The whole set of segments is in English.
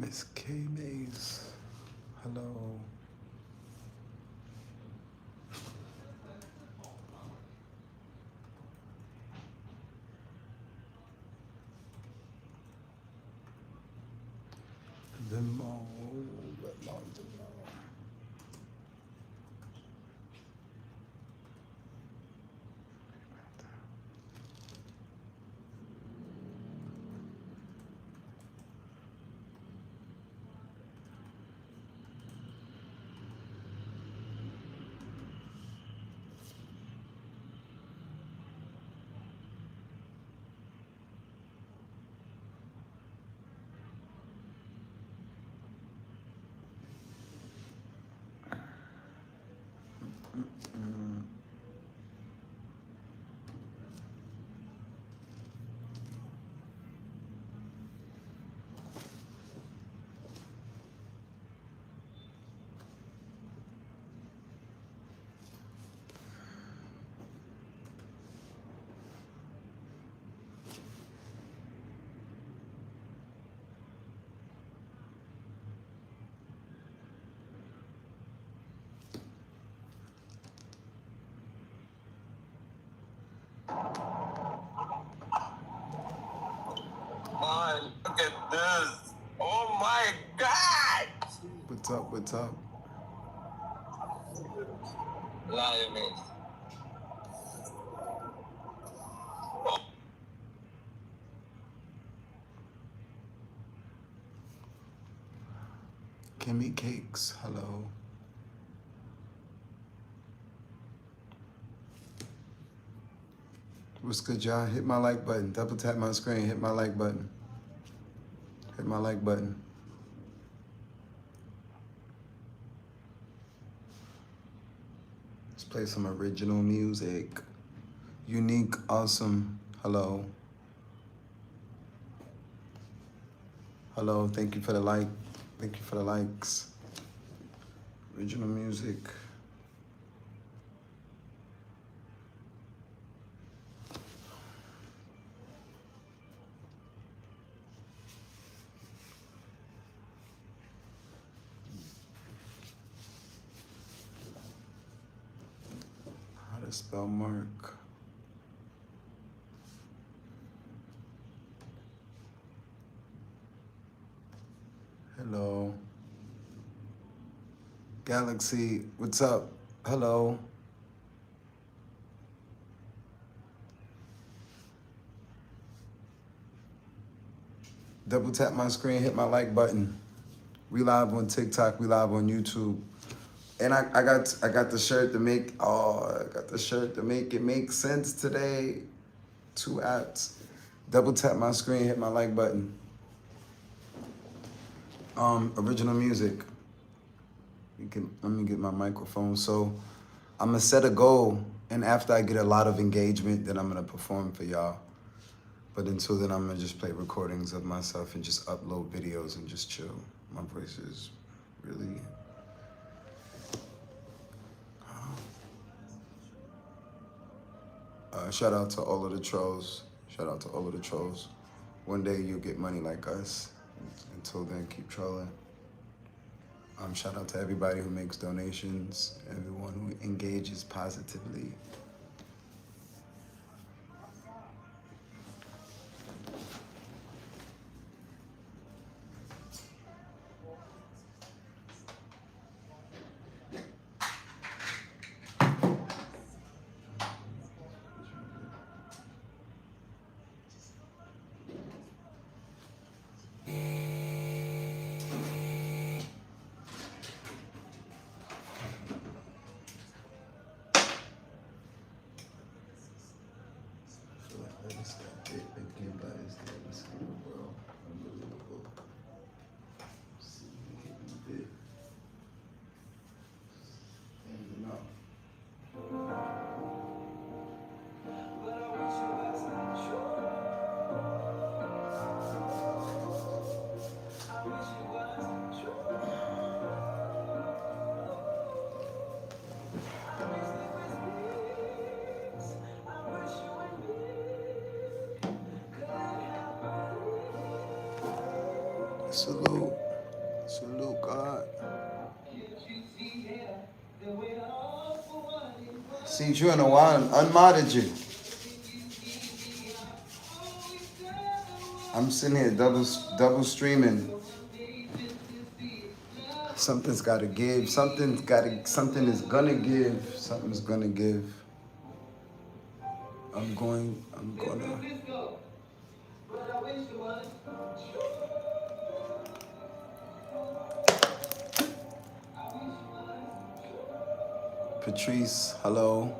Miss K Maze. Hello. Limo. Man, look at this. Oh my God! What's up? What's up? Lioness. Kimmy Cakes. Hello. What's good, y'all? Hit my like button. Double tap my screen. Hit my like button. Hit my like button. Let's play some original music. Unique, awesome. Hello. Hello. Thank you for the like. Thank you for the likes. Original music. How to spell mark. Hello. Galaxy, what's up? Hello. Double tap my screen, hit my like button. We live on TikTok, we live on YouTube. And I got the shirt to make, I got the shirt to make it make sense today. 2 apps. Double tap my screen, hit my like button. Original music. Let me get my microphone. So I'm gonna set a goal, and after I get a lot of engagement, then I'm gonna perform for y'all. But until then, I'm gonna just play recordings of myself and just upload videos and just chill. My voice is really... shout out to all of the trolls. Shout out to all of the trolls. One day you'll get money like us. Until then, keep trolling. Shout out to everybody who makes donations, everyone who engages positively. Salute. See you in a while. Unmodded you. I'm sitting here double streaming. Something's gotta give. Something is gonna give. Something's gonna give. I'm gonna. Patrice, hello.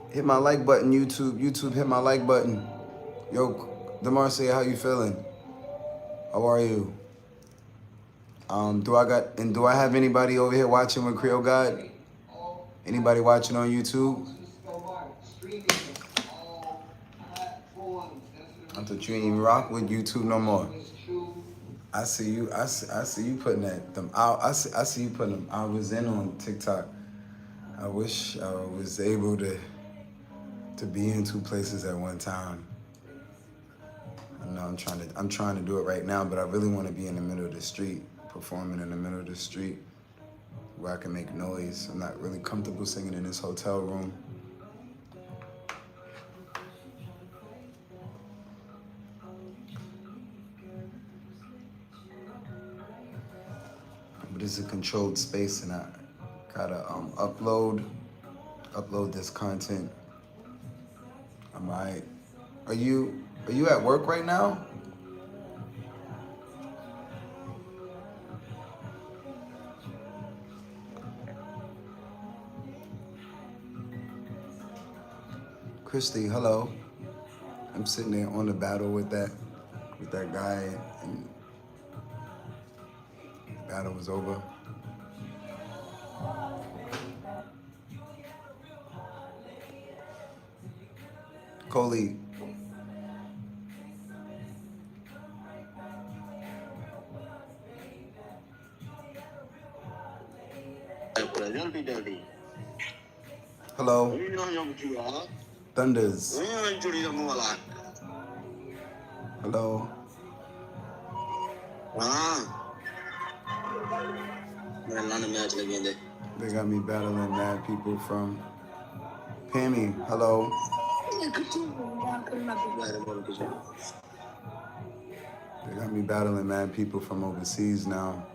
Hit my like button, YouTube. YouTube, hit my like button. Yo, DeMarcia, how you feeling? How are you? Do I have anybody over here watching with Creole God? Anybody watching on YouTube? I thought you ain't even rock with YouTube no more. I see you. I see you putting them out. I see you putting them. I was in on TikTok. I wish I was able to be in 2 places at one time. I know I'm trying to do it right now, but I really want to be in the middle of the street, performing in the middle of the street where I can make noise. I'm not really comfortable singing in this hotel room. But it's a controlled space, and I gotta upload this content. Am I? Are you at work right now? Christy, hello. I'm sitting there on the battle with that guy, and the battle was over. Coley. Hello. Thunders. Hello. They got me battling mad people from Pammy. Hello. They got me battling mad people from overseas now.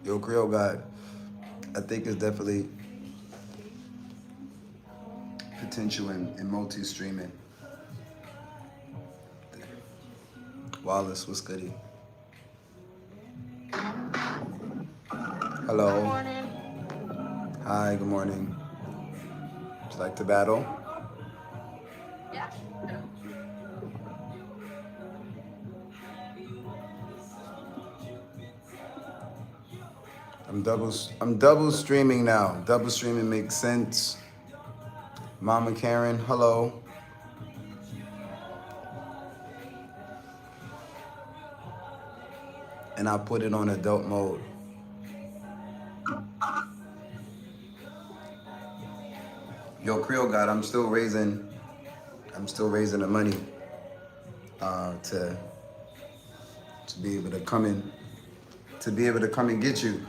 Yo, Creole God, I think it's definitely potential in multi-streaming. Wallace, what's goody? Hello. Good morning. Hi, good morning. Would you like to battle? Yeah. I'm double streaming now. Double streaming makes sense. Mama Karen, hello. And I put it on adult mode. Yo, Creole God, I'm still raising the money to be able to come and get you.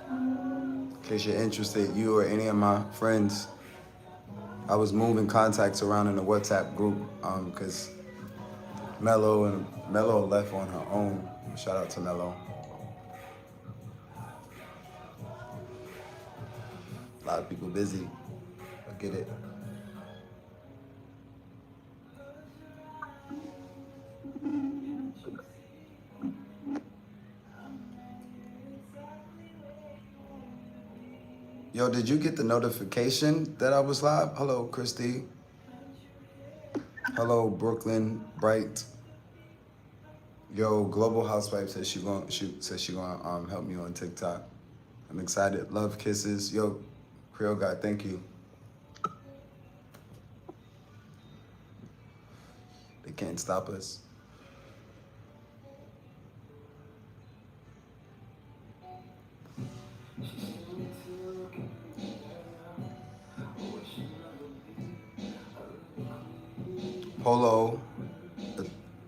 In case you're interested, you or any of my friends. I was moving contacts around in the WhatsApp group because Mello left on her own. Shout out to Mello. A lot of people busy. I get it. Yo, did you get the notification that I was live? Hello, Christy. Hello, Brooklyn Bright. Yo, Global Housewife says she gonna help me on TikTok. I'm excited. Love kisses. Yo, Creole God, thank you. They can't stop us. Polo,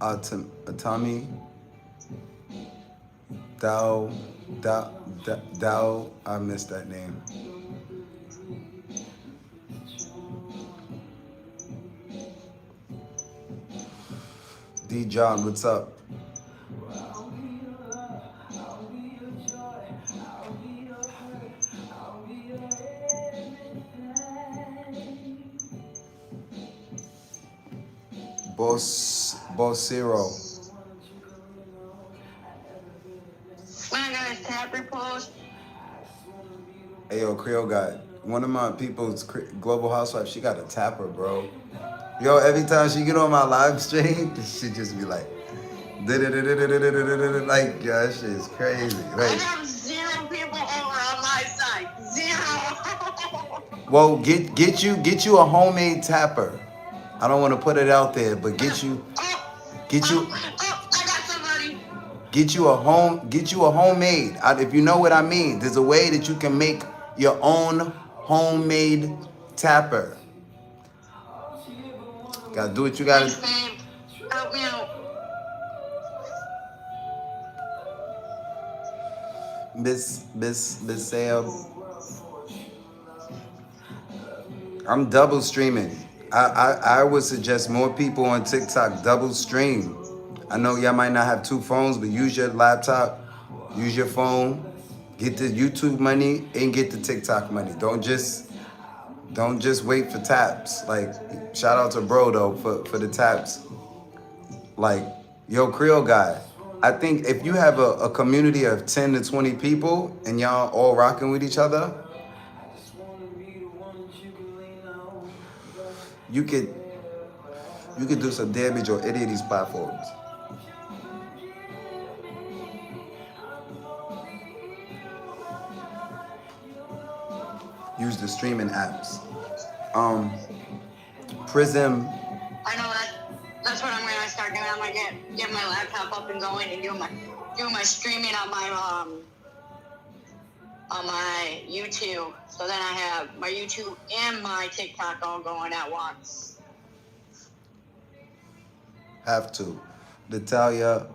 Atami, Dow, I missed that name. D John, what's up? Bossero. When I got a tap repost, Ayo, Creole guy. One of my people's global housewife, she got a tapper, bro. Yo, every time she get on my live stream, she just be like, like, yeah, that shit is crazy. I Like, have 0 people over on my side. 0. well, get you a homemade tapper. I don't want to put it out there, but get you I got somebody. get you a homemade. If you know what I mean, there's a way that you can make your own homemade tapper. Gotta do what you gotta. Thanks, babe. Help me out. Miss Sam. I'm double streaming. I would suggest more people on TikTok double stream. I know y'all might not have 2 phones, but use your laptop, use your phone, get the YouTube money and get the TikTok money. Don't just wait for taps. Like, shout out to bro though for the taps. Like, yo, Creole guy, I think if you have a community of 10 to 20 people and y'all all rocking with each other, you could do some damage on any of these platforms. Use the streaming apps. Prism. I know that's what I'm gonna start doing. I'm gonna get my laptop up and going and do my streaming on my YouTube. So then I have my YouTube and my TikTok all going at once. Have to. Natalia.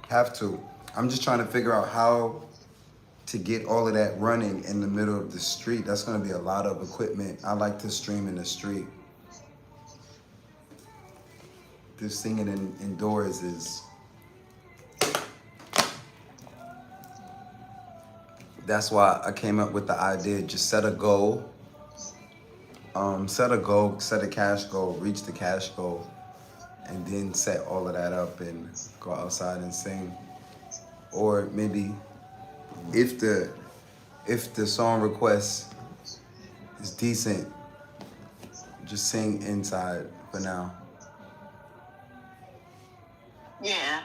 Have to. I'm just trying to figure out how to get all of that running in the middle of the street. That's gonna be a lot of equipment. I like to stream in the street. This singing indoors is, that's why I came up with the idea, just set a goal. Set a cash goal, reach the cash goal, and then set all of that up and go outside and sing. Or maybe if the song request is decent, just sing inside for now. Yeah.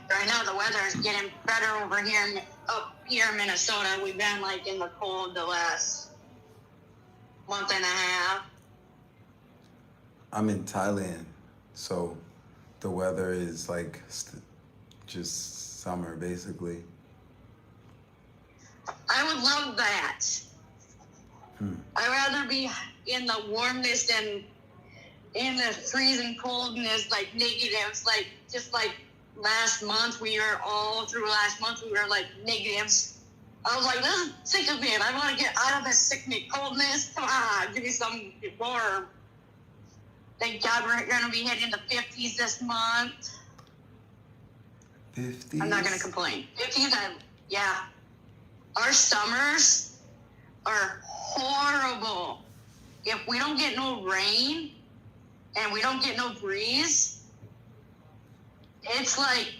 Right now the weather is getting better over here up here in Minnesota. We've been like in the cold the last month and a half. I'm in Thailand, so the weather is like just summer basically. I would love that. I'd rather be in the warmness than in the freezing coldness, like negatives, like just like last month we were like negatives. I was like, this is sick of it. I want to get out of this sickness, coldness. Come on, give me some warm. Thank God we're going to be hitting the 50s this month. 50s? I'm not going to complain. 50s, yeah. Our summers are horrible. If we don't get no rain and we don't get no breeze, it's like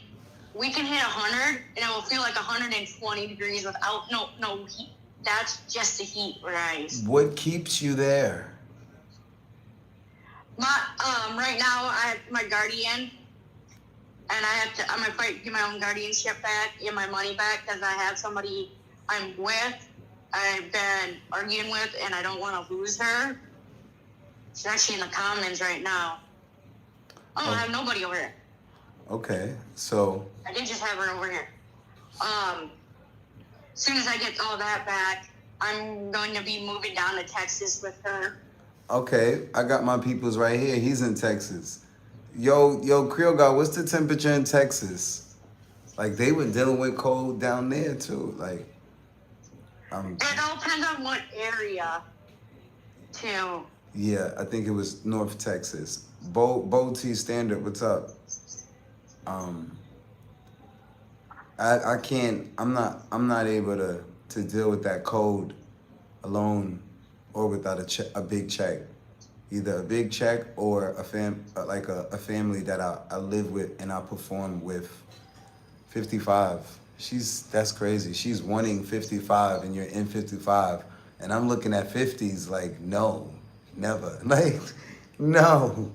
we can hit 100 and it will feel like 120 degrees without no heat. That's just the heat rise. What keeps you there? Right now I have my guardian, and I'm gonna fight, get my own guardianship back, get my money back, because I have somebody I'm with, I've been arguing with, and I don't want to lose her. She's actually in the comments right now. I have nobody over here. Okay, so I did just have her over here. As soon as I get all that back, I'm going to be moving down to Texas with her. Okay, I got my peoples right here. He's in Texas. Yo, Creole God, what's the temperature in Texas? Like they were dealing with cold down there too. Like, um, It all depends on what area, too. yeah, I think it was North Texas. Bo T Standard, what's up? Um, I can't. I'm not able to deal with that cold alone or without a big check. Either a big check or a family that I live with and I perform with. 55. That's crazy. She's wanting 55 and you're in 55. And I'm looking at 50s like, no, never. Like, no.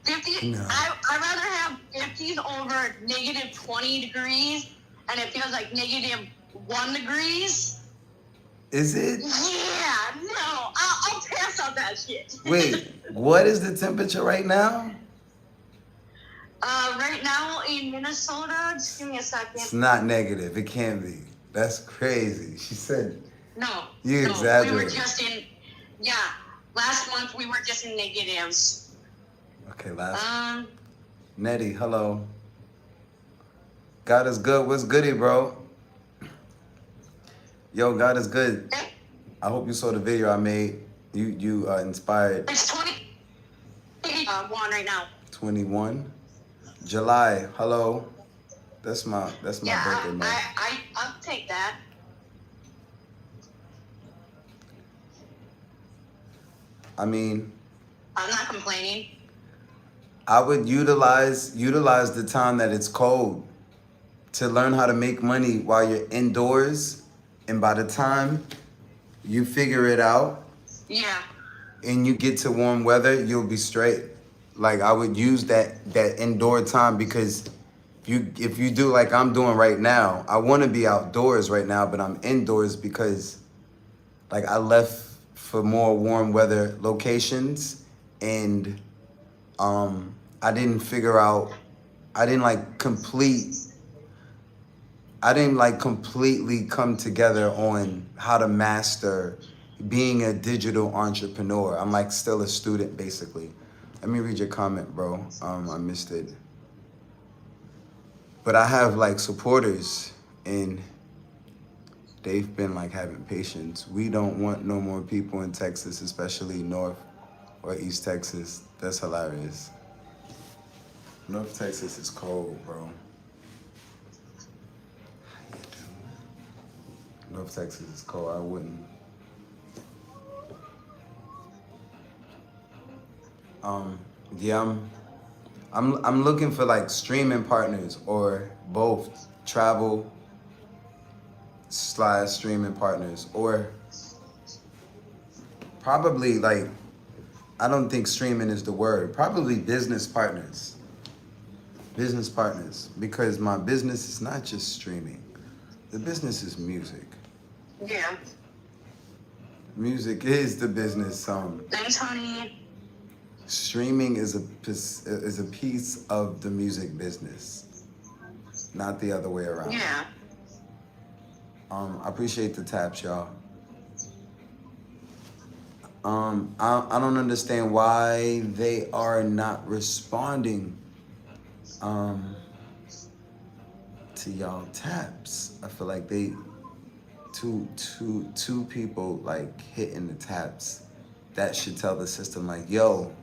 50, No. I'd rather have 50s over negative 20 degrees, and it feels like negative 1 degrees. Is it? Yeah, no, I'll pass on that shit. Wait, what is the temperature right now? Right now in Minnesota, just give me a It's second. not negative. It can't be. That's crazy. She said, No, you no, exaggerate. we were just in, yeah, last month we were just in negatives. Okay, Nettie, hello. God is good. What's goody, bro? Yo, God is good. I hope you saw the video I made. You inspired. It's 21 right now. 21. July, hello. That's my birthday month. I'll take that. I mean, I'm not complaining. I would utilize the time that it's cold to learn how to make money while you're indoors, and by the time you figure it out Yeah. and you get to warm weather, you'll be straight. Like I would use that indoor time because if you do like I'm doing right now, I want to be outdoors right now, but I'm indoors because like I left for more warm weather locations and I didn't figure out I didn't completely come together on how to master being a digital entrepreneur. I'm like still a student basically. Let me read your comment, bro. I missed it. But I have like supporters and they've been like having patience. We don't want no more people in Texas, especially North or East Texas. That's hilarious. North Texas is cold, bro. North Texas is cold. I wouldn't. Yeah, I'm looking for like streaming partners or both travel / streaming partners or probably like I don't think streaming is the word. Probably business partners. Business partners because my business is not just streaming. The business is music. Yeah. Music is the business. Thanks, honey. Streaming is a piece of the music business, not the other way around. Yeah. I appreciate the taps, y'all. I don't understand why they are not responding to y'all taps. I feel like they two people like hitting the taps. That should tell the system like, yo,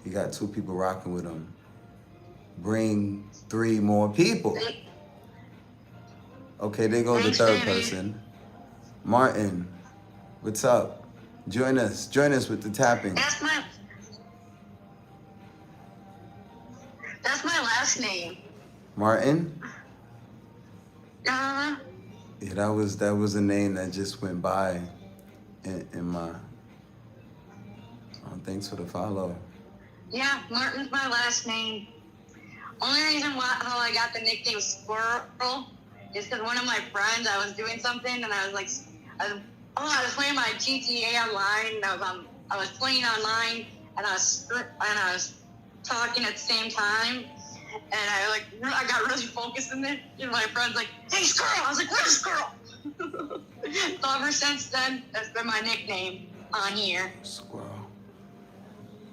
you got 2 people rocking with them. Bring 3 more people. Okay, there goes the third person. Martin, what's up? Join us with the tapping. That's my last name. Martin? Uh, Yeah, that was a name that just went by in my thanks for the follow. yeah, Martin's my last name. Only reason how I got the nickname Squirrel is because one of my friends, I was doing something and I was like, I was playing my GTA online and I was playing online and I was talking at the same time and I got really focused in it and my friend's like, hey Squirrel! I was like, what is Squirrel? So ever since then, that's been my nickname on here. Squirrel.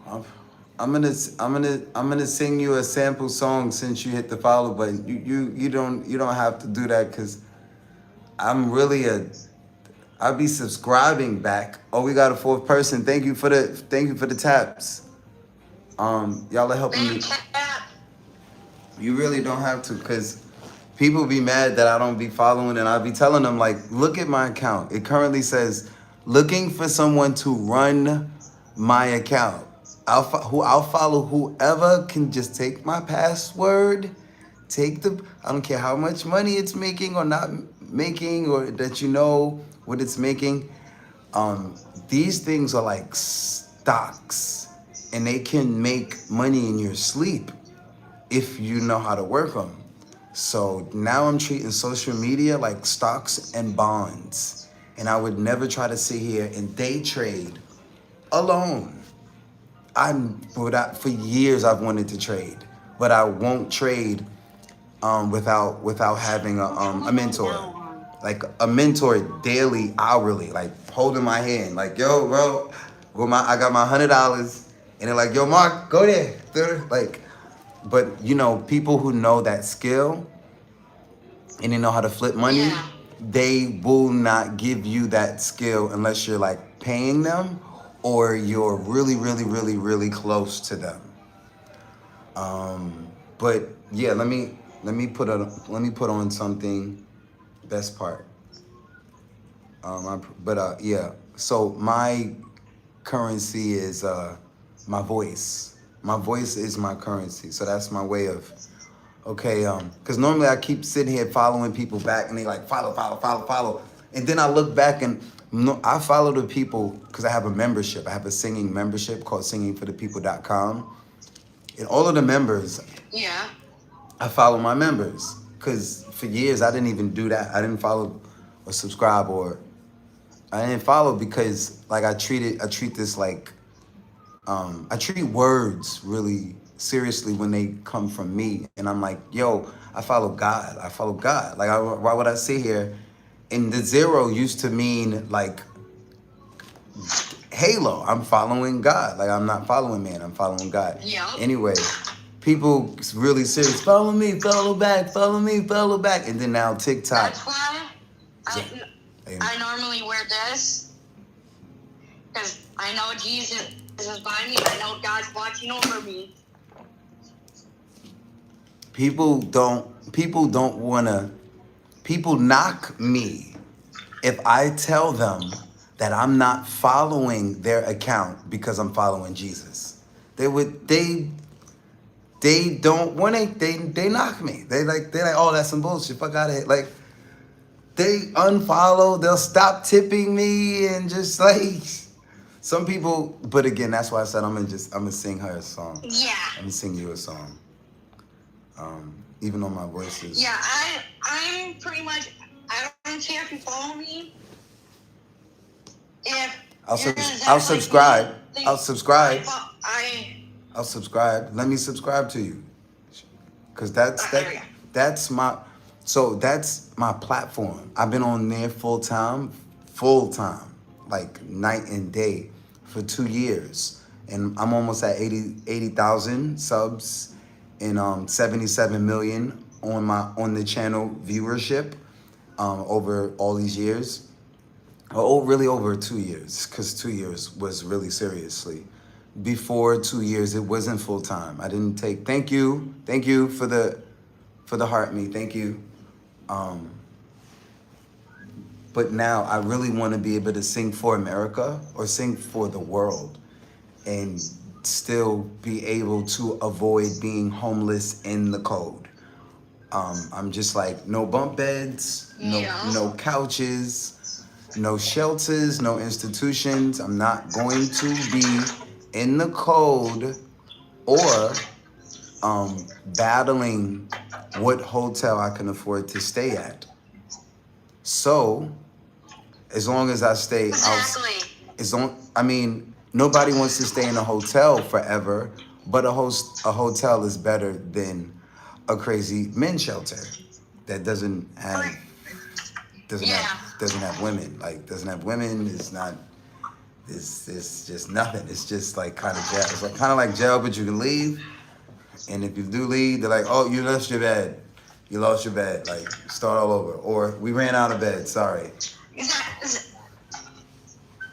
I'm, I'm gonna sing you a sample song since you hit the follow button. You don't have to do that because I'm really a I'll be subscribing back. Oh, we got a fourth person. Thank you for the taps. Y'all are helping me. Big cat. You really don't have to, cause people be mad that I don't be following, and I'll be telling them like, look at my account. It currently says, looking for someone to run my account. I'll follow whoever can just take my password, I don't care how much money it's making or not making, or that you know what it's making. These things are like stocks, and they can make money in your sleep if you know how to work them. So now I'm treating social media like stocks and bonds. And I would never try to sit here and day trade alone. For years I've wanted to trade, but I won't trade without having a mentor, like a mentor daily, hourly, like holding my hand, like yo, bro, I got my $100, and they're like, yo, Mark, go there, like. But you know, people who know that skill and they know how to flip money, Yeah. they will not give you that skill unless you're like paying them or you're really, really, really, really close to them. But yeah, let me put on something. Best part. Yeah. So my currency is my voice. My voice is my currency. So that's my way of okay. Because normally I keep sitting here following people back, and they like follow, follow, follow, follow, and then I look back and no, I follow the people because I have a membership. I have a singing membership called singingforthepeople.com, and all of the members, Yeah. I follow my members because for years I didn't even do that. I didn't follow or subscribe, or I didn't follow because like I treat this like I treat words really seriously when they come from me, and I'm like, yo, I follow God. I follow God. Like, why would I sit here? And the zero used to mean like Halo. I'm following God. Like I'm not following man. I'm following God. Yep. Anyway, people really serious. Follow me. Follow back. Follow me. Follow back. And then now TikTok. That's why I normally wear this, because I know Jesus is by me. I know God's watching over me. People knock me if I tell them that I'm not following their account because I'm following Jesus. They don't want to, they knock me. They're like, oh, that's some bullshit. Fuck out of here. Like, they unfollow, they'll stop tipping me, and just like some people, but again, that's why I said I'm gonna sing her a song. Yeah. I'm gonna sing you a song. Even though my voice is. Yeah, I'm pretty much, I don't care if you follow me. If I'll subscribe. I'll subscribe. I I'll subscribe. Let me subscribe to you, cause that's my platform. I've been on there full time, like night and day for 2 years, and I'm almost at 80,000 subs and 77 million on the channel viewership over all these years. Oh, really over 2 years, because 2 years was really seriously. Before 2 years, it wasn't full time. I didn't take. Thank you for the heart me. Thank you. But now I really want to be able to sing for America or sing for the world, and still be able to avoid being homeless in the cold. I'm just like, no bunk beds, no couches, no shelters, no institutions. I'm not going to be in the cold or battling what hotel I can afford to stay at. So as long as I stay exactly. nobody wants to stay in a hotel forever, but a hotel is better than a crazy men's shelter that doesn't have women. Like, doesn't have women. It's not, it's just nothing. It's just like kind of jail. It's like kind of like jail, but you can leave. And if you do leave, they're like, oh, you lost your bed. You lost your bed. Like, start all over. Or we ran out of bed. Sorry.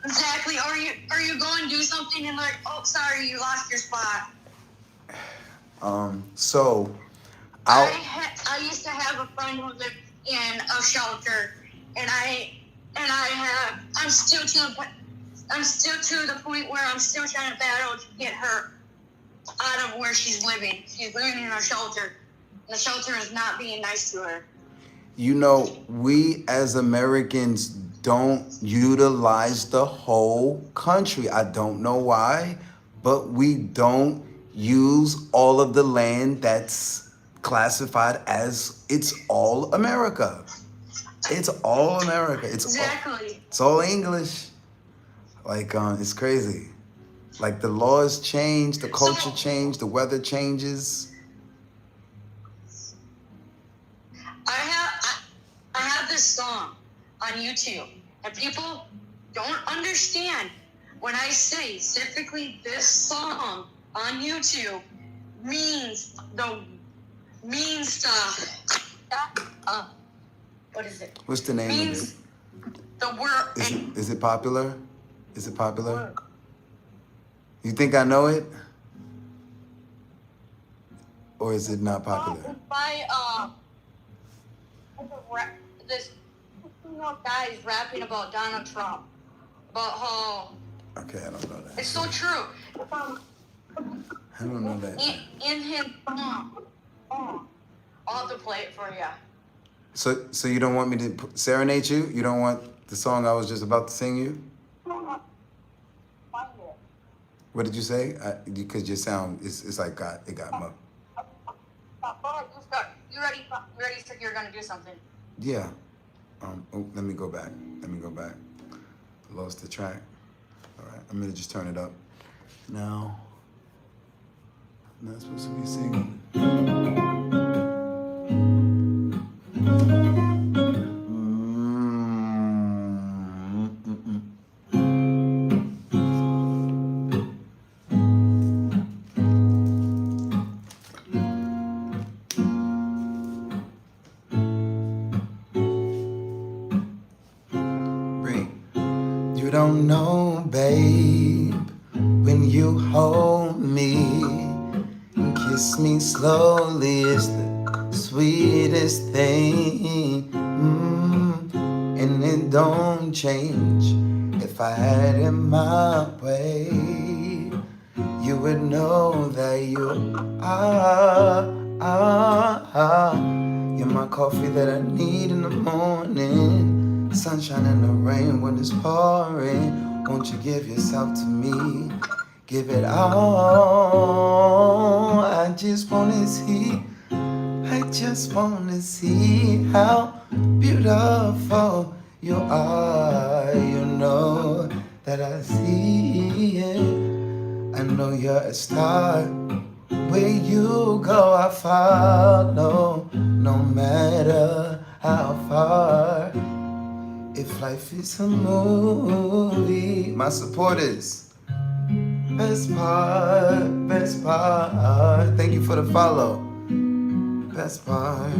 Exactly. Or you go and do something and like, oh, sorry, you lost your spot. So I used to have a friend who lived in a shelter, and I'm still to the point where I'm still trying to battle to get her out of where she's living. She's living in a shelter. The shelter is not being nice to her. you know, we as Americans don't utilize the whole country. I don't know why, but we don't use all of the land that's classified as it's all America. It's all America. Exactly. It's all English. Like, it's crazy. Like, the laws change, the culture change, the weather changes. I have this song on YouTube, and people don't understand when I say specifically this song on YouTube means the what is it? What's the name of it? The word. Is it popular? Is it popular? You think I know it? Or is it not popular? By this guy is rapping about Donald Trump. About how Okay, I don't know that. it's so true. I don't know that. In his song. I'll have to play it for you. So you don't want me to serenade you? You don't want the song I was just about to sing you? Find it. What did you say? Because your sound it's like it got muffled. You ready? You ready? You're gonna do something. Yeah. Let me go back. Lost the track. All right. I'm gonna just turn it up. Now. I'm not supposed to be singing. You don't know, babe, when you hold me and kiss me slowly, it's the sweetest thing. And it don't change. If I had it my way, you would know that you are. You're my coffee that I need in the morning. Sunshine in the rain when it's pouring. Won't you give yourself to me? Give it all. I just wanna see how beautiful you are. You know that I see it. I know you're a star. Where you go, I follow. No matter how far. If life is a movie, my supporters, best part. Thank you for the follow. Best part.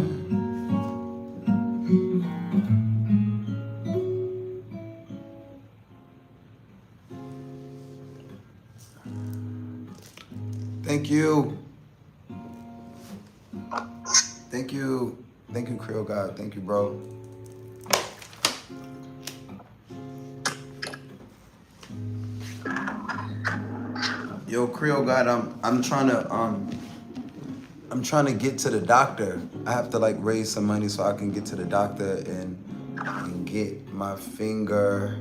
Thank you. Thank you, Creole God. Thank you, bro. Yo, Creole God, I'm trying to get to the doctor. I have to like raise some money so I can get to the doctor and get my finger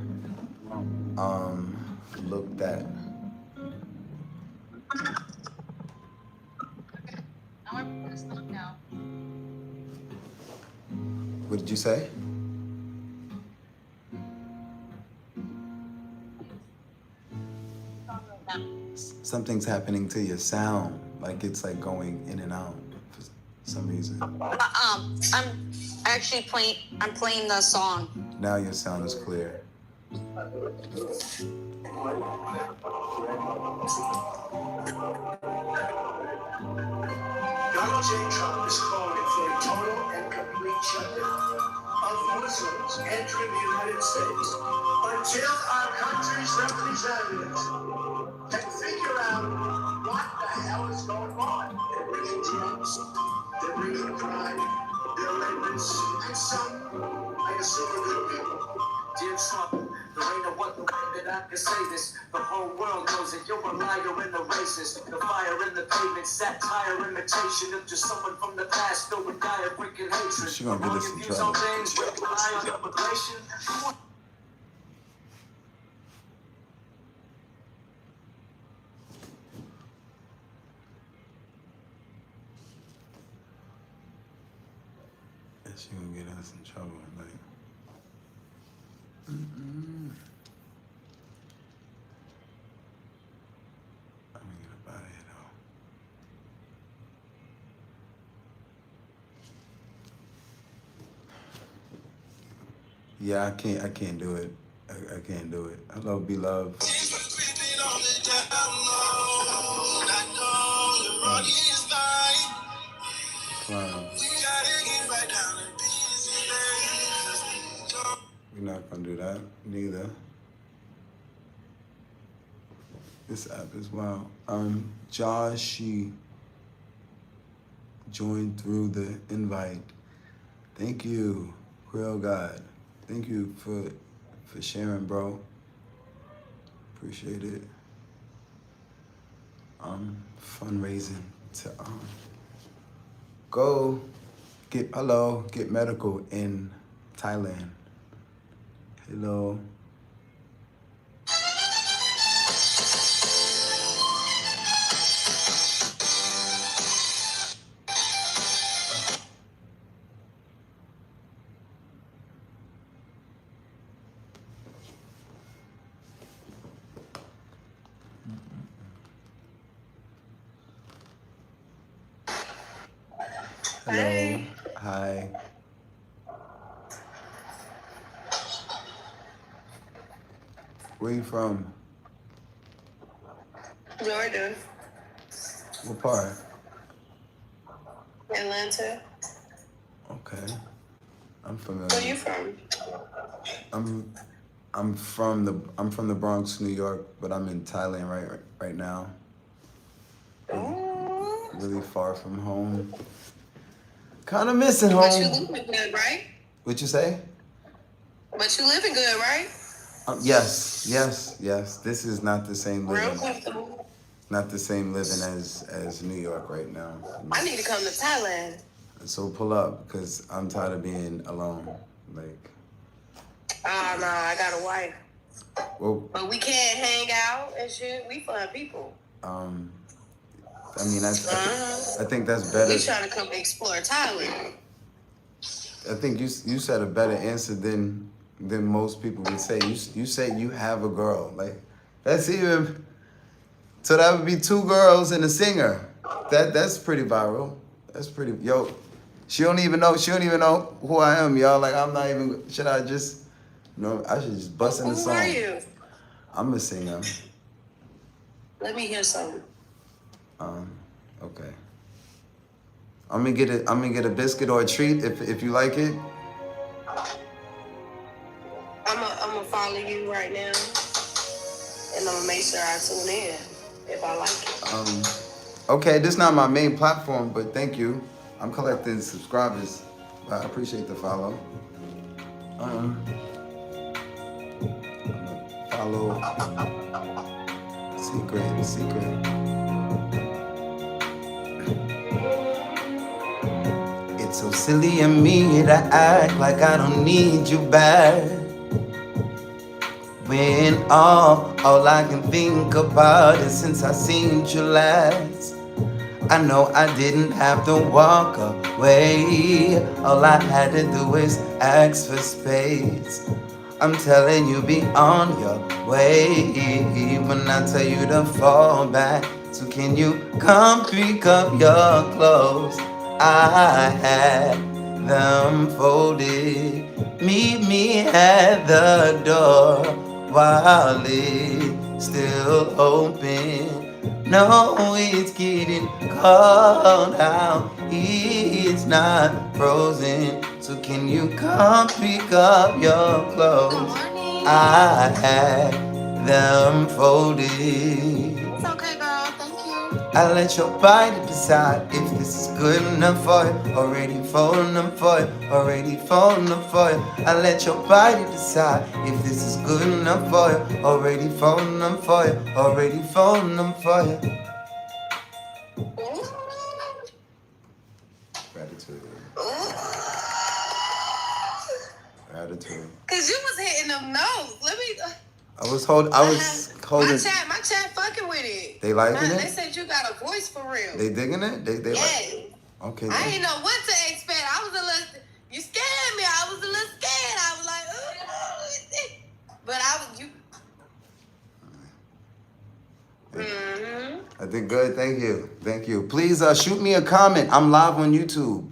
looked at. What did you say? Something's happening to your sound, like it's like going in and out for some reason. I'm actually playing the song. Now your sound is clear. Donald J. Trump is calling for a total and complete shutdown of Muslims entering the United States until our country's representatives can figure out what the hell is going on. They're bringing drugs, they're bringing crime, they're amendments, and some, I assume, are good people. Dear Trump, there ain't no other way that I can say this. The whole world knows that you're a liar and a racist. The fire in the pavement, satire, imitation of just someone from the past filled with dire freaking hatred. She gonna get us in Views trouble. on things, rely on immigration. She gonna get us in trouble. Like, I'm gonna get up out of here though. Yeah, I can't do it. I can't do it. Hello, beloved. Fine. We're not gonna do that, neither. This app is wild. Josh, she joined through the invite. Thank you, real God. Thank you for sharing, bro. Appreciate it. Fundraising to go get medical in Thailand. Hello. Hello. Hey. Hi. Where you from? Jordan, What part? Atlanta. Okay. I'm familiar. Where you from? I'm from the Bronx, New York, but I'm in Thailand right now. Oh. Really far from home. Kind of missing But you home. living good, right? What you say? But you living good, right? Yes. This is not the same Real living. comfortable. Not the same living as New York right now. I need to come to Thailand. So pull up, because I'm tired of being alone. Like, Oh, no, I got a wife. well, But we can't hang out and shit. We fun people. I mean, I think that's better. We trying to come explore Thailand. I think you said a better answer than most people would say. You say you have a girl. Like, that's even. So that would be 2 girls and a singer. That's pretty viral. That's pretty. Yo, she don't even know who I am, y'all. Like, I'm not even. Should I just? No, I should just bust in the song. Who are you? I'm a singer. Let me hear something. Okay. I'm gonna get a biscuit or a treat if you like it. I'm gonna follow you right now, and I'm gonna make sure I tune in if I like it. Okay, this is not my main platform, but thank you. I'm collecting subscribers. I appreciate the follow. Follow. Secret. It's so silly of me to act like I don't need you back. When all I can think about is since I seen you last. I know I didn't have to walk away. All I had to do is ask for space. I'm telling you, be on your way when I tell you to fall back. So can you come pick up your clothes? I had them folded. Meet me at the door while it's still open. No, it's getting cold out. It's not frozen. So can you come pick up your clothes? I had them folded. It's okay, girl. Thank you. I let your body decide if this is good enough for you. Already folding them for you. Already folding them for you. I let your body decide if this is good enough for you. Already folding them for you. Already folding them for you. Gratitude. Gratitude. Cause you was hitting them notes. Let me. I was holding. My chat fucking with it. They liking They it? said you got a voice for real. They digging it? They Yeah. like. Okay. I didn't know what to expect. I was a little. You scared me. I was a little scared. I was like, oh. But I was you. I did good. Thank you. Thank you. Please shoot me a comment. I'm live on YouTube.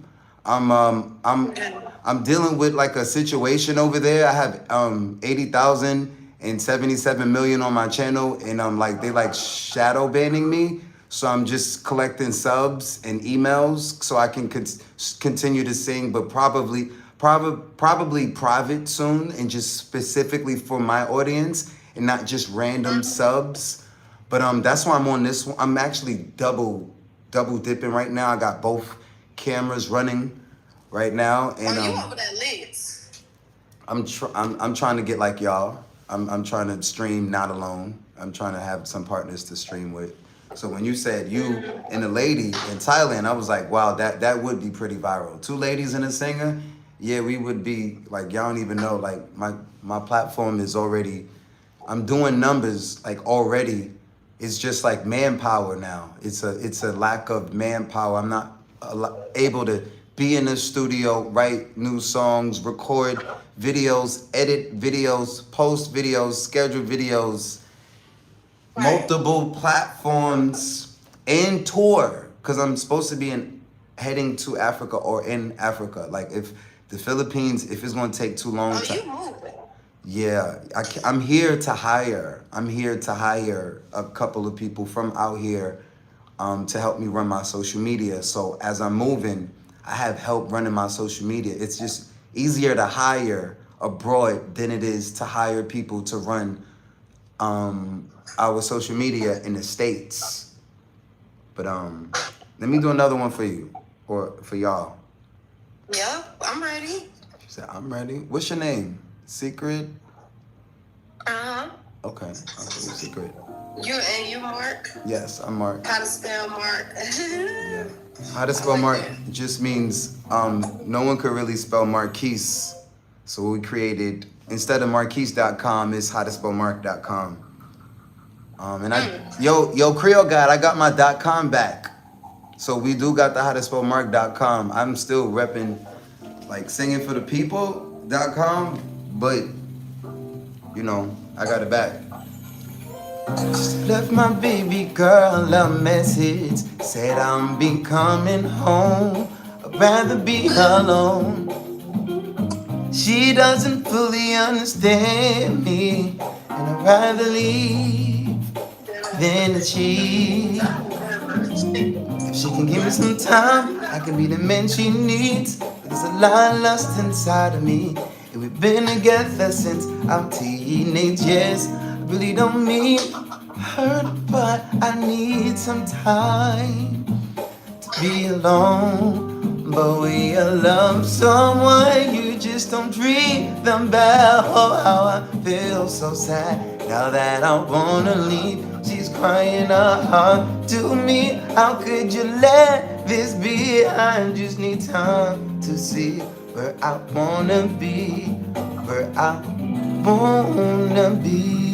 I'm dealing with like a situation over there. I have 80,000 and 77 million on my channel, and they like shadow banning me. So I'm just collecting subs and emails so I can continue to sing, but probably private soon, and just specifically for my audience and not just random subs. But that's why I'm on this one. I'm actually double dipping right now. I got both cameras running right now, and you over that lens? I'm trying to get like y'all. I'm trying to stream not alone. I'm trying to have some partners to stream with. So when you said you and a lady in Thailand, I was like, wow, that would be pretty viral. 2 ladies and a singer, yeah, we would be like, y'all don't even know. Like my platform is already, I'm doing numbers like already. It's just like manpower now. It's a lack of manpower. I'm not able to be in the studio, write new songs, record videos, edit videos, post videos, schedule videos, multiple platforms, and tour. Because I'm supposed to be heading to Africa or in Africa. Like if the Philippines, if it's going to take too long. You moving? Yeah, I'm here to hire. I'm here to hire a couple of people from out here to help me run my social media. So as I'm moving, I have help running my social media. It's just easier to hire abroad than it is to hire people to run our social media in the States. But let me do another one for you or for y'all. Yeah, I'm ready. She said, I'm ready. What's your name? Secret? Okay, Secret. You Mark? Yes, I'm Mark. How to spell Mark? Yeah. How to spell Mark just means no one could really spell Marquise. So we created, instead of Marquise.com, it's howtospellmark.com. Yo, Creole God, I got my .com back. So we do got the howtospellmark.com. I'm still repping, like singing for the people.com, but you know, I got it back. Just left my baby girl a message, said I'm be coming home, I'd rather be alone. She doesn't fully understand me, and I'd rather leave than to cheat. If she can give me some time, I can be the man she needs. There's a lot of lust inside of me, and we've been together since I'm teenagers. I really don't mean hurt, but I need some time to be alone. But when you love someone, you just don't treat them bad. Oh, how I feel so sad now that I wanna leave. She's crying her heart to me. How could you let this be? I just need time to see where I wanna be, where I wanna be.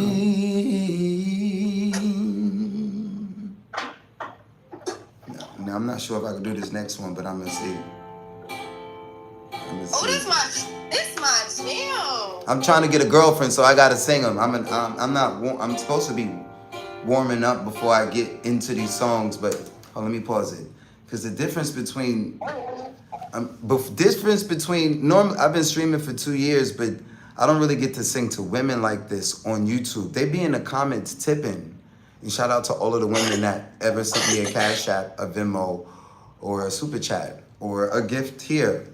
Now, I'm not sure if I can do this next one, but I'm gonna see. Oh, this my jam. I'm trying to get a girlfriend, so I gotta sing them. I'm supposed to be warming up before I get into these songs, but let me pause it, because the difference between But difference between normal, I've been streaming for 2 years, but I don't really get to sing to women like this on YouTube. They be in the comments tipping. And shout out to all of the women that ever sent me a Cash App, a Venmo, or a Super Chat, or a gift here.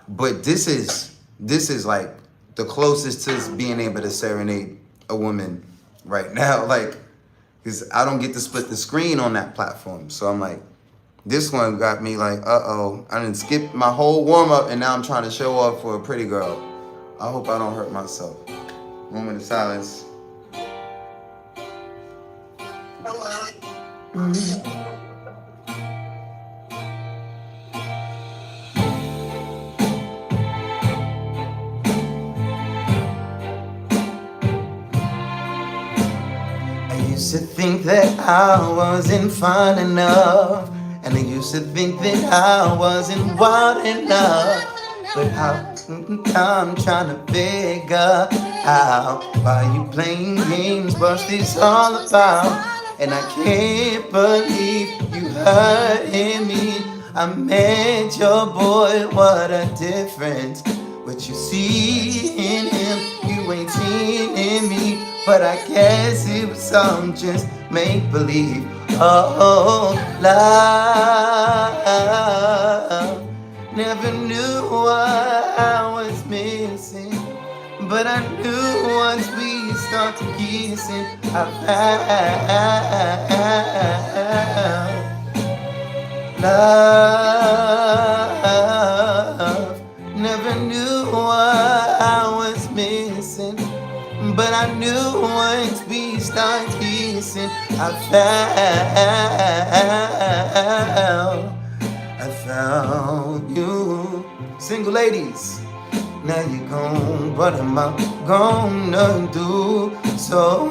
But this is like the closest to being able to serenade a woman right now. Like, because I don't get to split the screen on that platform. So I'm like, this one got me like, uh-oh. I didn't skip my whole warm-up and now I'm trying to show off for a pretty girl. I hope I don't hurt myself. Moment of silence. I used to think that I wasn't fine enough, and I used to think that I wasn't wild enough. But I'm trying to figure out why you playing games, what's this all about? And I can't believe you hurting me. I met your boy, what a difference. What you see in him, you ain't seen in me. But I guess it was some just make-believe. Oh, love. Never knew what I was missing, but I knew once we started kissing, I found love. Never knew what I was missing, but I knew once we started kissing, I found you. Single ladies, now you gone, what am I gonna do? So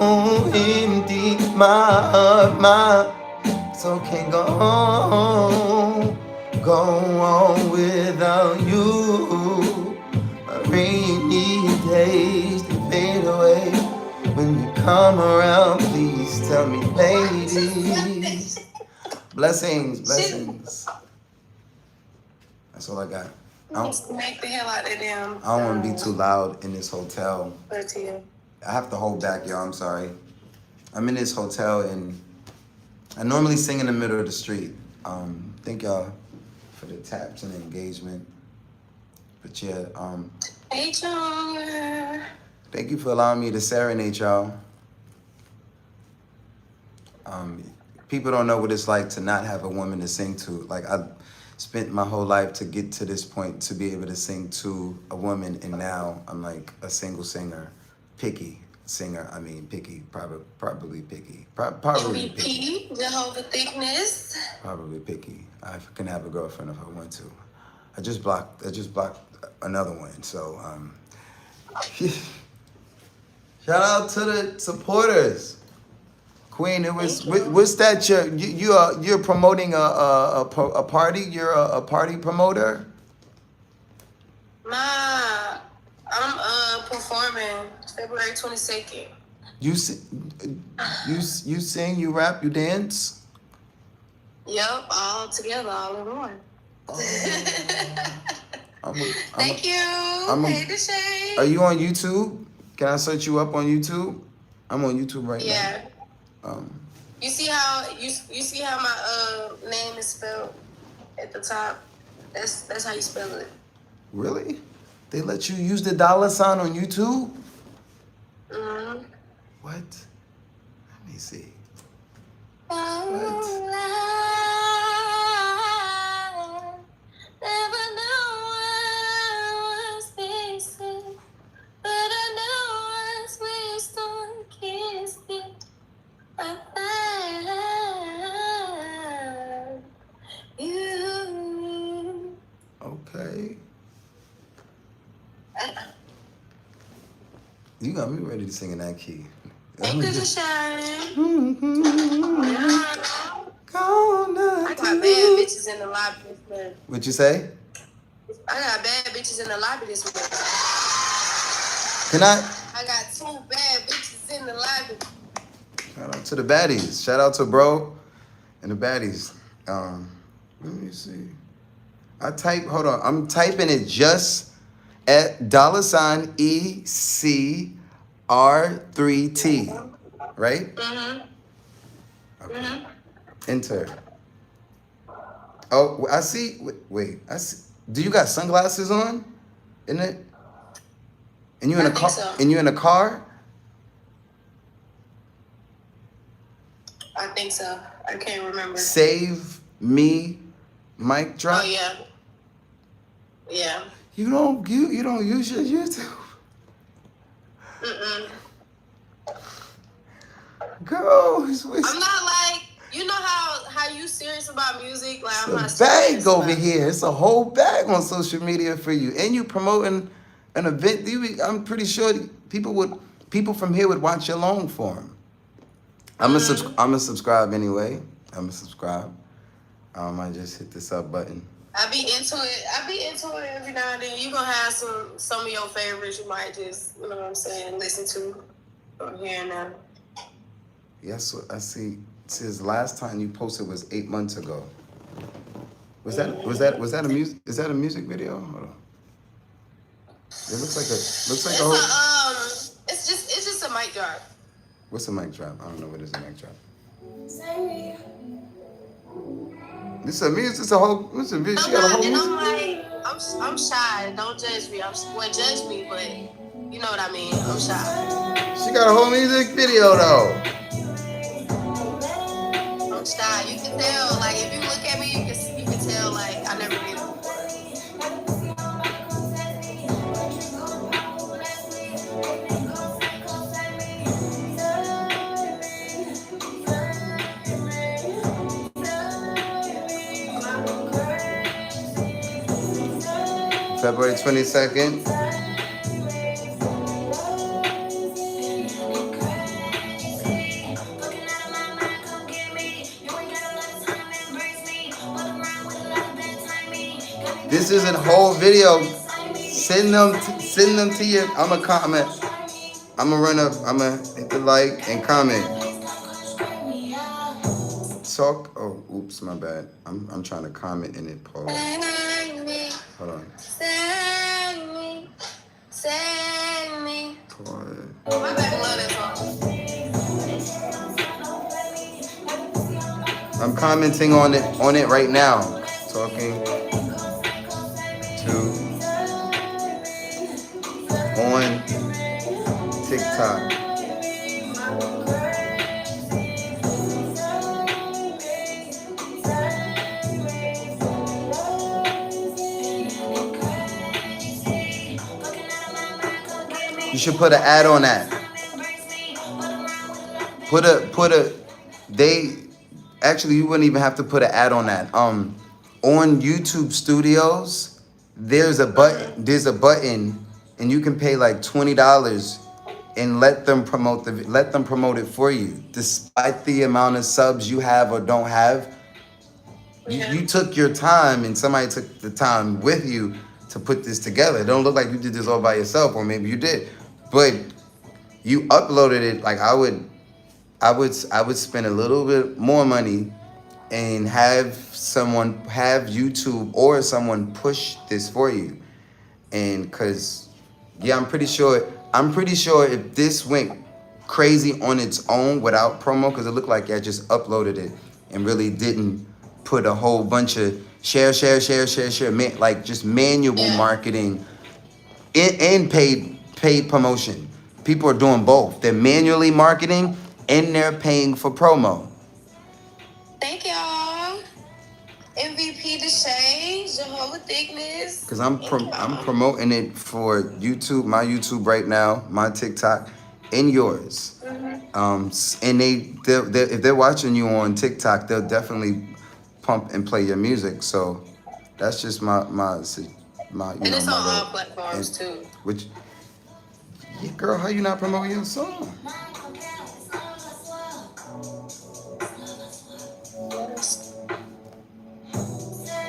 empty, my heart, my soul can't go on without you. My rainy days, they fade away. When you come around, please tell me, ladies. Blessings, blessings. That's all I got. Make the hell out of them. I don't want to be too loud in this hotel. But to you. I have to hold back, y'all. I'm sorry. I'm in this hotel and I normally sing in the middle of the street. Thank y'all for the taps and engagement. But yeah, Hey, John. thank you for allowing me to serenade y'all. People don't know what it's like to not have a woman to sing to. Like, I spent my whole life to get to this point to be able to sing to a woman, and now I'm like a single singer, picky singer. I mean, picky, probably picky, probably picky. MVP, Jehovah Thickness. Probably picky. I can have a girlfriend if I want to. I just blocked another one. So, shout out to the supporters. Queen, it was. What's that? You're promoting a party. You're a party promoter. I'm performing February 22nd. You sing, you rap, you dance. Yep, all together, all in one. Thank you. Hey, Deshae. Are you on YouTube? Can I search you up on YouTube? I'm on YouTube right now. Yeah. You see how my name is spelled at the top? That's how you spell it. Really? They let you use the $sign on YouTube? Mm-hmm. What? Let me see. Never knew what I was facing, but I knew once we started kissing, I found you. Okay. You got me ready to sing in that key. Thank you, Deshae. I got bad bitches in the lobby this month. What you say? I got bad bitches in the lobby this month. Can I? I got 2 bad bitches in the lobby. Shout out to the baddies. Shout out to bro and the baddies. Let me see. Hold on. I'm typing it just at $ECR3T. Right? Okay. Enter. Oh, I see. Wait. I see. Do you got sunglasses on? In it? And you in a car? So. And you in a car? I think so. I can't remember. Save me, mic drop. Oh yeah. Yeah. You don't use your YouTube. Girl, I'm not like, you know how you serious about music? Like I'm not it's a serious bag over about here. It's a whole bag on social media for you, and you promoting an event. I'm pretty sure people from here would watch your long form. I'm gonna subscribe anyway. I'm gonna subscribe. I just hit the sub button. I be into it every now and then. You gonna have some of your favorites you might just, you know what I'm saying, listen to from here and there. Yes, I see. It says last time you posted was 8 months ago. Was that a music? Is that a music video? Hold on. It looks like a It's just a mic drop. What's a mic drop? I don't know what is a mic drop. This is a music. It's a video. She got a whole And music. I'm like, I'm shy. Don't judge me. Judge me, but you know what I mean. I'm shy. She got a whole music video though. I'm shy. You can tell. Like if you look at me, you can tell. Like I never did it before. February 22nd. This isn't whole video. Send them to you. I'ma comment. I'ma hit the like and comment. Talk. Oh, oops, my bad. I'm trying to comment in it. Pause. Hold on. Send me. Pause. My baby love that song. I'm commenting on it right now. Talking to on TikTok. You should put an ad on that. Actually, you wouldn't even have to put an ad on that. On YouTube Studios, there's a button, and you can pay like $20 and let them promote it for you. Despite the amount of subs you have or don't have, you took your time, and somebody took the time with you to put this together. It don't look like you did this all by yourself, or maybe you did, but you uploaded it. Like I would spend a little bit more money and have YouTube or someone push this for you. And cause I'm pretty sure if this went crazy on its own without promo, cause it looked like I just uploaded it and really didn't put a whole bunch of share, like just manual marketing and paid promotion. People are doing both. They're manually marketing and they're paying for promo. Thank y'all. MVP the shade, Jehovah Thickness. Because I'm promoting it for YouTube, my YouTube right now, my TikTok, and yours. And if they're watching you on TikTok, they'll definitely pump and play your music. So that's just my and it's on all platforms too. Girl, how you not promoting your song?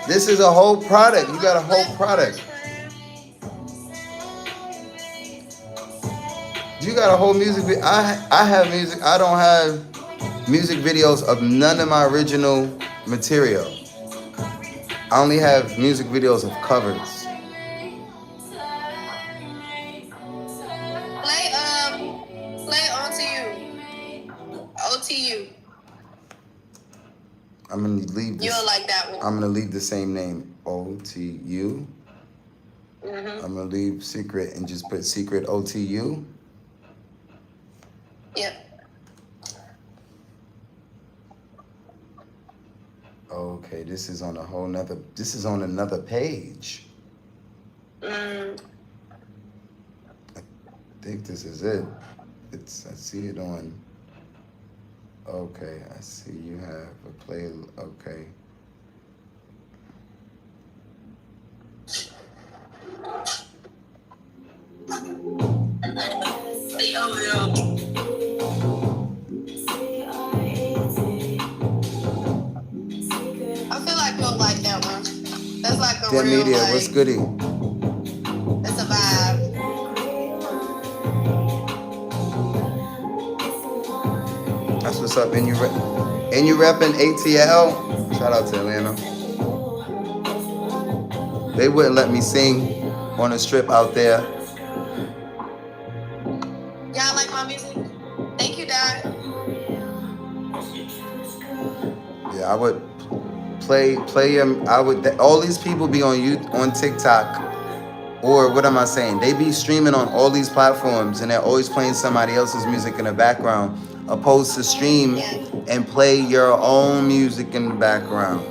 This is a whole product. You got a whole product. You got a whole music video. I have music. I don't have music videos of none of my original material. I only have music videos of covers. Play onto you. OTU. I'm gonna leave this. You'll like that one. I'm gonna leave the same name, OTU. I'm gonna leave secret and just put secret OTU. Yep. Okay, this is on a whole nother. This is on another page. I think this is it. It's. I see it on. Okay, I see you have a play. Okay. I feel like you'll like that one. That's like a Dear real media, like, what's goody? it's a vibe. That's what's up. And you repping ATL? Shout out to Atlanta. They wouldn't let me sing on a strip out there. Y'all like my music? Thank you, Dad. Yeah, I would play them. All these people be on TikTok, or what am I saying? They be streaming on all these platforms, and they're always playing somebody else's music in the background, opposed to stream and play your own music in the background.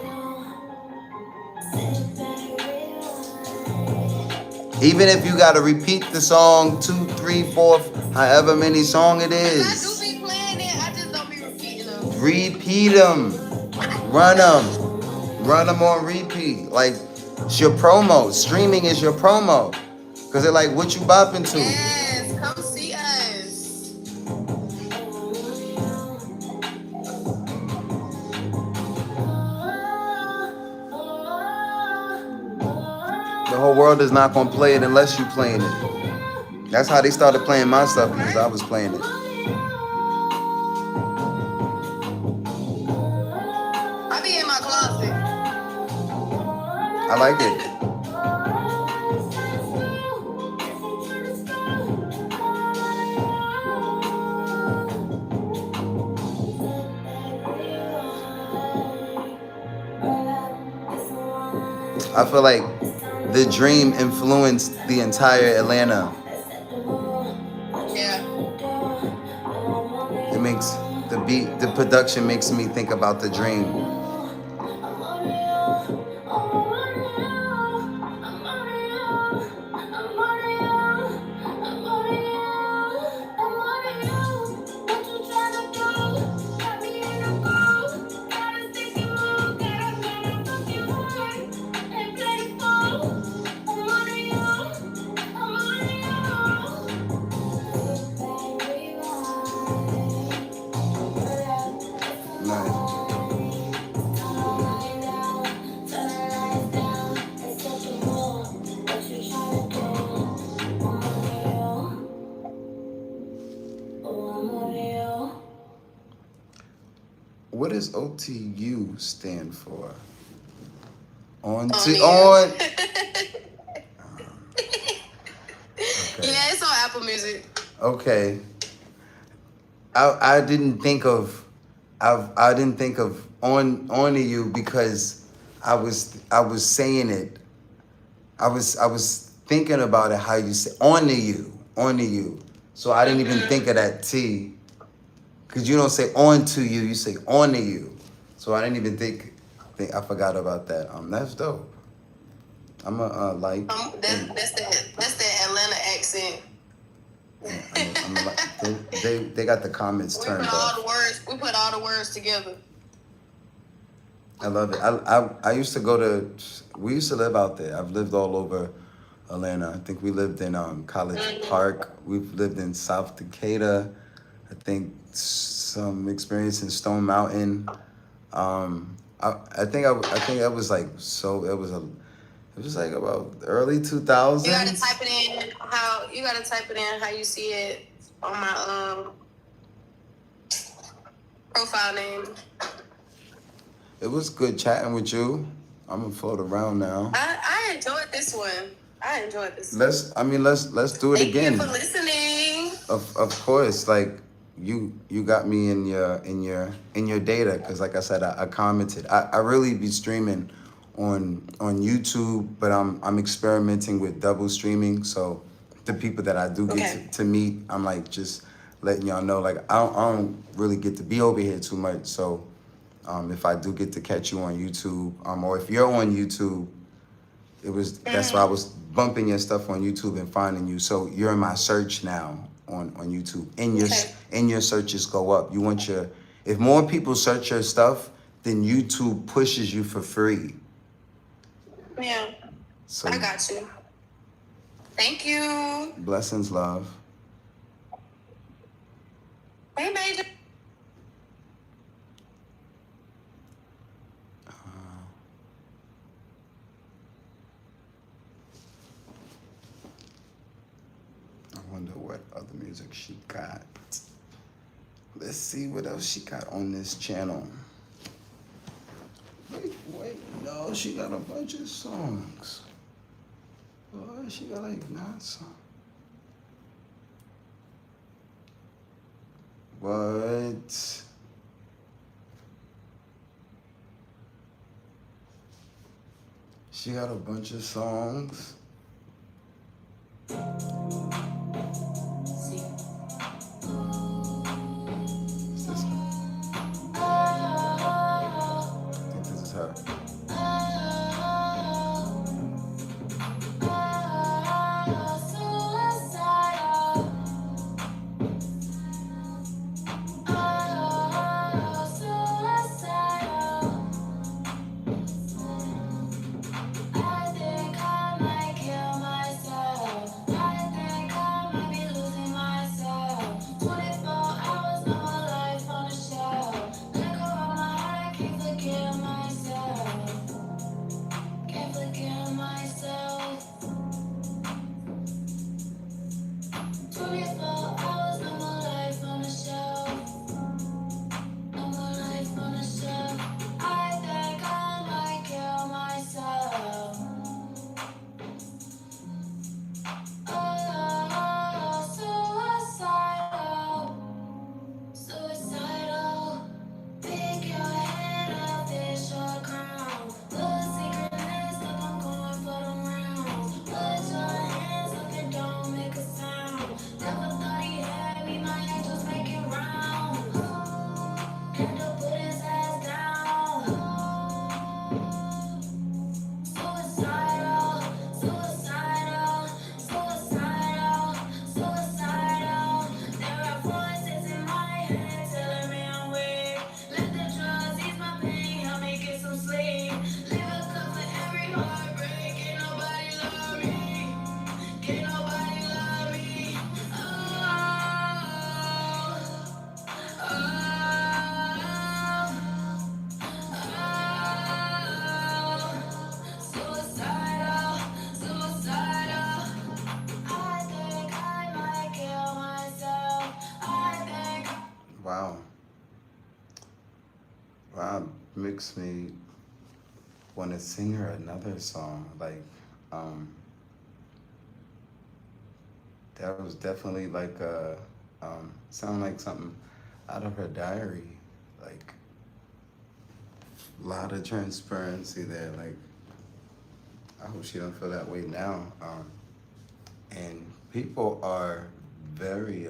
Even if you gotta repeat the song 2, 3, 4, however many song it I is, do be playing it, I just don't be repeating them. repeat them, run them on repeat. Like, it's your promo. Streaming is your promo, cause they're like, what you bopping to? Yes, come see us. The whole world is not gonna play it unless you playing it. That's how they started playing my stuff, because I was playing it. I be in my closet. I like it. I feel like the dream influenced the entire Atlanta. Yeah. It makes the beat, the production makes me think about the dream. Nice. What does OTU stand for? On to you. on. Yeah, it's on Apple Music. Okay. I didn't think of on to you because I was saying it. I was thinking about it how you say on to you. So I didn't even think of that T. Cause you don't say on to you, you say on to you. So I didn't even think I forgot about that. That's dope. I'm a like. That's the Atlanta accent. They got the comments turned off. We put all the words together. I love it. I used to we used to live out there. I've lived all over Atlanta. I think we lived in College Park. We've lived in South Decatur. I think some experience in Stone Mountain. I think that was like it was like about early 2000s. You gotta type it in how you see it on my profile name. It was good chatting with you. I'm gonna float around now. I enjoyed this one. I enjoyed this one. Let's do it Thank again. you for listening. Of course, like you got me in your data, because like I said, I commented. I really be streaming on YouTube, but I'm experimenting with double streaming. So the people that I do get to meet, I'm like just letting y'all know, like I don't really get to be over here too much. So if I do get to catch you on YouTube, or if you're on YouTube, that's why I was bumping your stuff on YouTube and finding you. So you're in my search now on YouTube. And your searches go up. If more people search your stuff, then YouTube pushes you for free. Yeah. So I got you. Thank you. blessings, love. Hey, Major. I wonder what other music she got. Let's see what else she got on this channel. Wait, no, she got a bunch of songs. Boy, she got like 9 songs. What? She got a bunch of songs. What's this one? I think this is her. Wow. Wow, makes me want to sing her another song. Like, that was definitely like sound like something out of her diary. Like, a lot of transparency there. Like, I hope she don't feel that way now. And people are very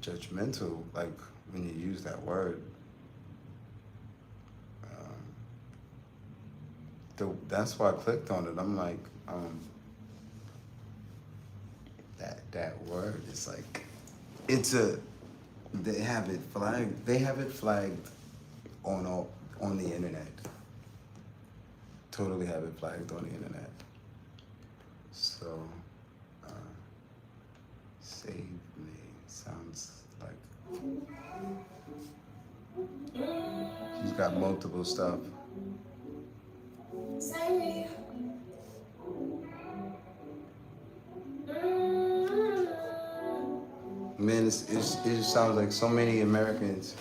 judgmental, like when you use that word. That's why I clicked on it. I'm like, that word is like, they have it flagged. They have it flagged on the internet. Totally have it flagged on the internet. So, save me sounds like she's got multiple stuff. Man, it just sounds like so many Americans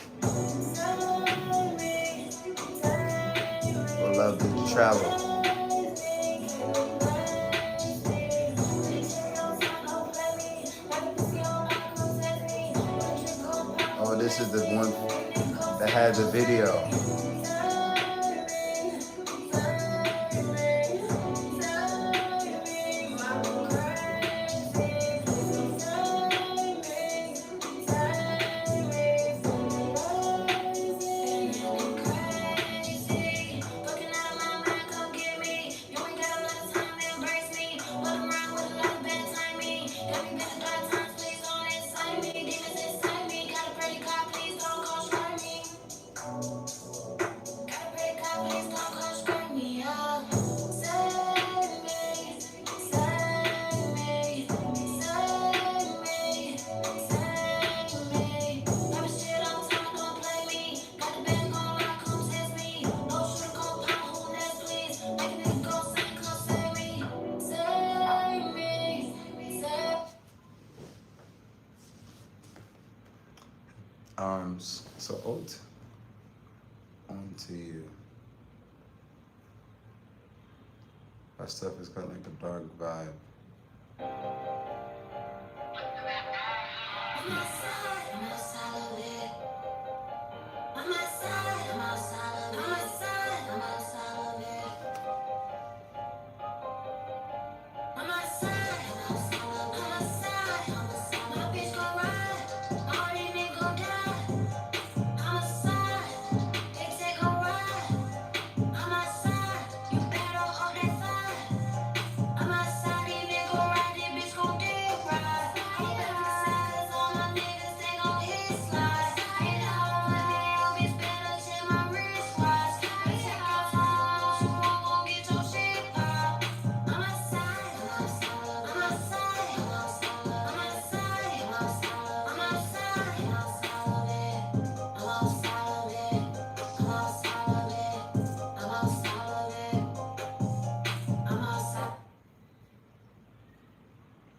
love to travel. Oh, this is the one that had the video. So on to you. Our stuff is kind of like a dark vibe.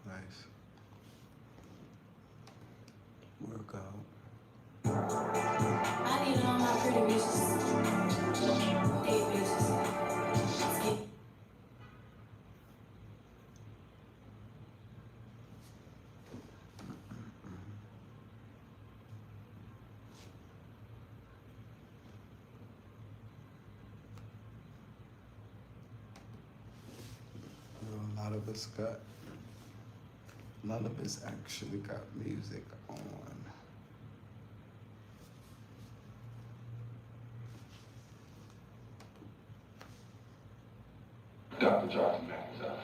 Nice. Work out. I need it on my pretty bitches. 8 bitches. A lot of us actually got music on. Dr. Johnson back is up.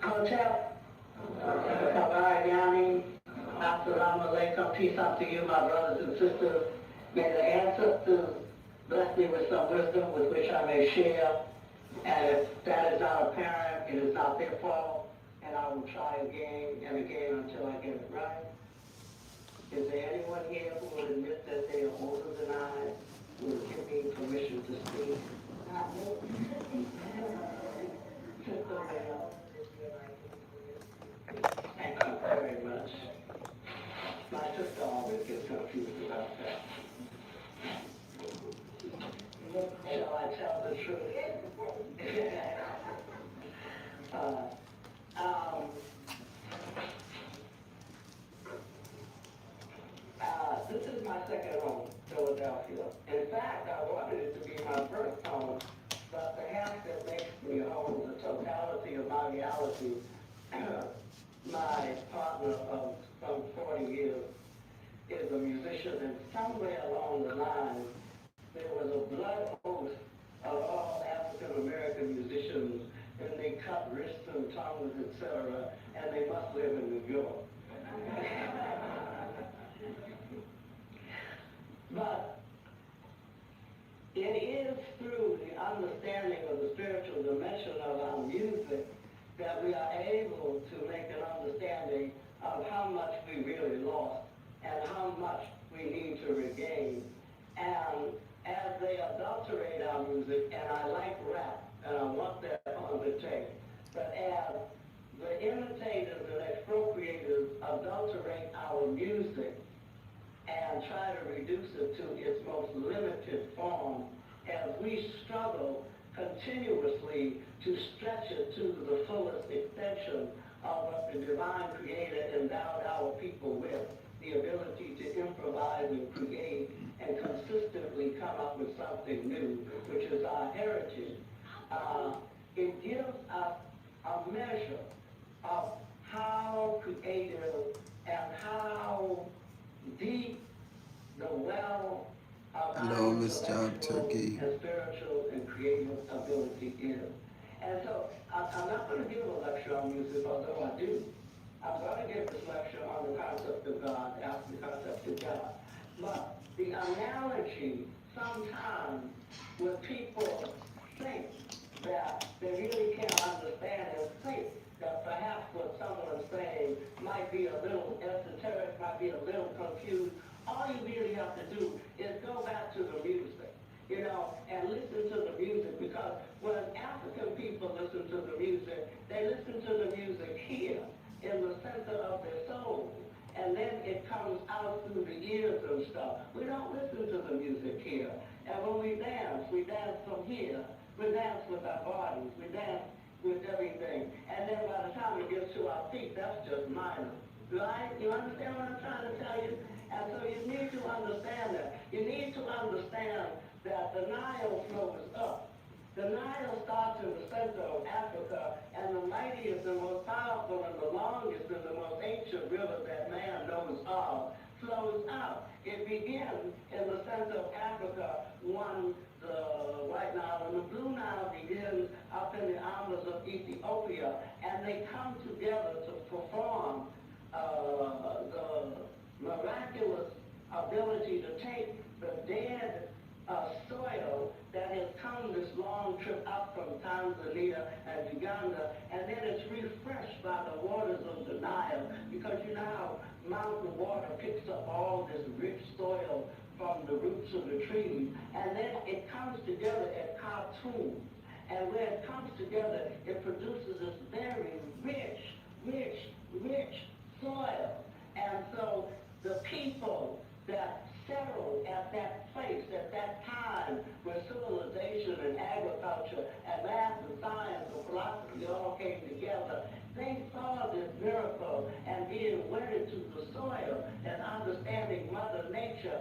Hotel. Kabayani. Assalamu alaikum. Peace out to you, my brothers and sisters. May the ancestors bless me with some wisdom with which I may share. And if that is not apparent, it is not their fault. And I will try again and again until I get it right. Is there anyone here who will admit that they are older than I, who will give me permission to speak? Sister Bell. Thank you very much. My sister always gets confused about that. Shall I tell the truth? This is my second home, Philadelphia. In fact, I wanted it to be my first home, but the house that makes me home, the totality of my reality, my partner of some 40 years is a musician, and somewhere along the line, there was a blood oath of all African American musicians, and they cut wrists and tongues, etc., and they must live in New York. But it is through the understanding of the spiritual dimension of our music that we are able to make an understanding of of how much we really lost and how much we need to regain. And as they adulterate our music, and I like rap, and I want that on the tape, but as the imitators and expropriators adulterate our music and try to reduce it to its most limited form, as we struggle continuously to stretch it to the fullest extension of what the divine creator endowed our people with, the ability to improvise and create and consistently come up with something new, which is our heritage. It gives us a measure of how creative and how deep the well of Hello, our Miss John intellectual Turkey. and spiritual and creative ability is. And so I'm not going to give a lecture on music, although I do. I'm going to give this lecture on the concept of God, after the concept of God. But the analogy sometimes when people think that they really can't understand and think that perhaps what someone's saying might be a little esoteric, might be a little confused, all you really have to do is go back to the music, and listen to the music, because when African people listen to the music, they listen to the music here in the center of their soul, and then it comes out through the ears and stuff. We don't listen to the music here. And when we dance from here. We dance with our bodies. We dance with everything. And then by the time it gets to our feet, that's just minor. Right? You understand what I'm trying to tell you? And so you need to understand that. You need to understand that the Nile flows up. The Nile starts in the center of Africa, and the mightiest and most powerful and the longest and the most ancient river that man knows of flows out. It begins in the center of Africa, the White Nile, and the Blue Nile begins up in the Amazons of Ethiopia, and they come together to perform the miraculous ability to take the dead soil that has come this long trip up from Tanzania and Uganda, and then it's refreshed by the waters of the Nile, because you know how mountain water picks up all this rich soil from the roots of the trees, and then it comes together at Khartoum, and when it comes together, it produces this very rich soil. And so the people that settled at that place, at that time, where civilization and agriculture and math and science and philosophy all came together, they saw this miracle and being wedded to the soil and understanding Mother Nature,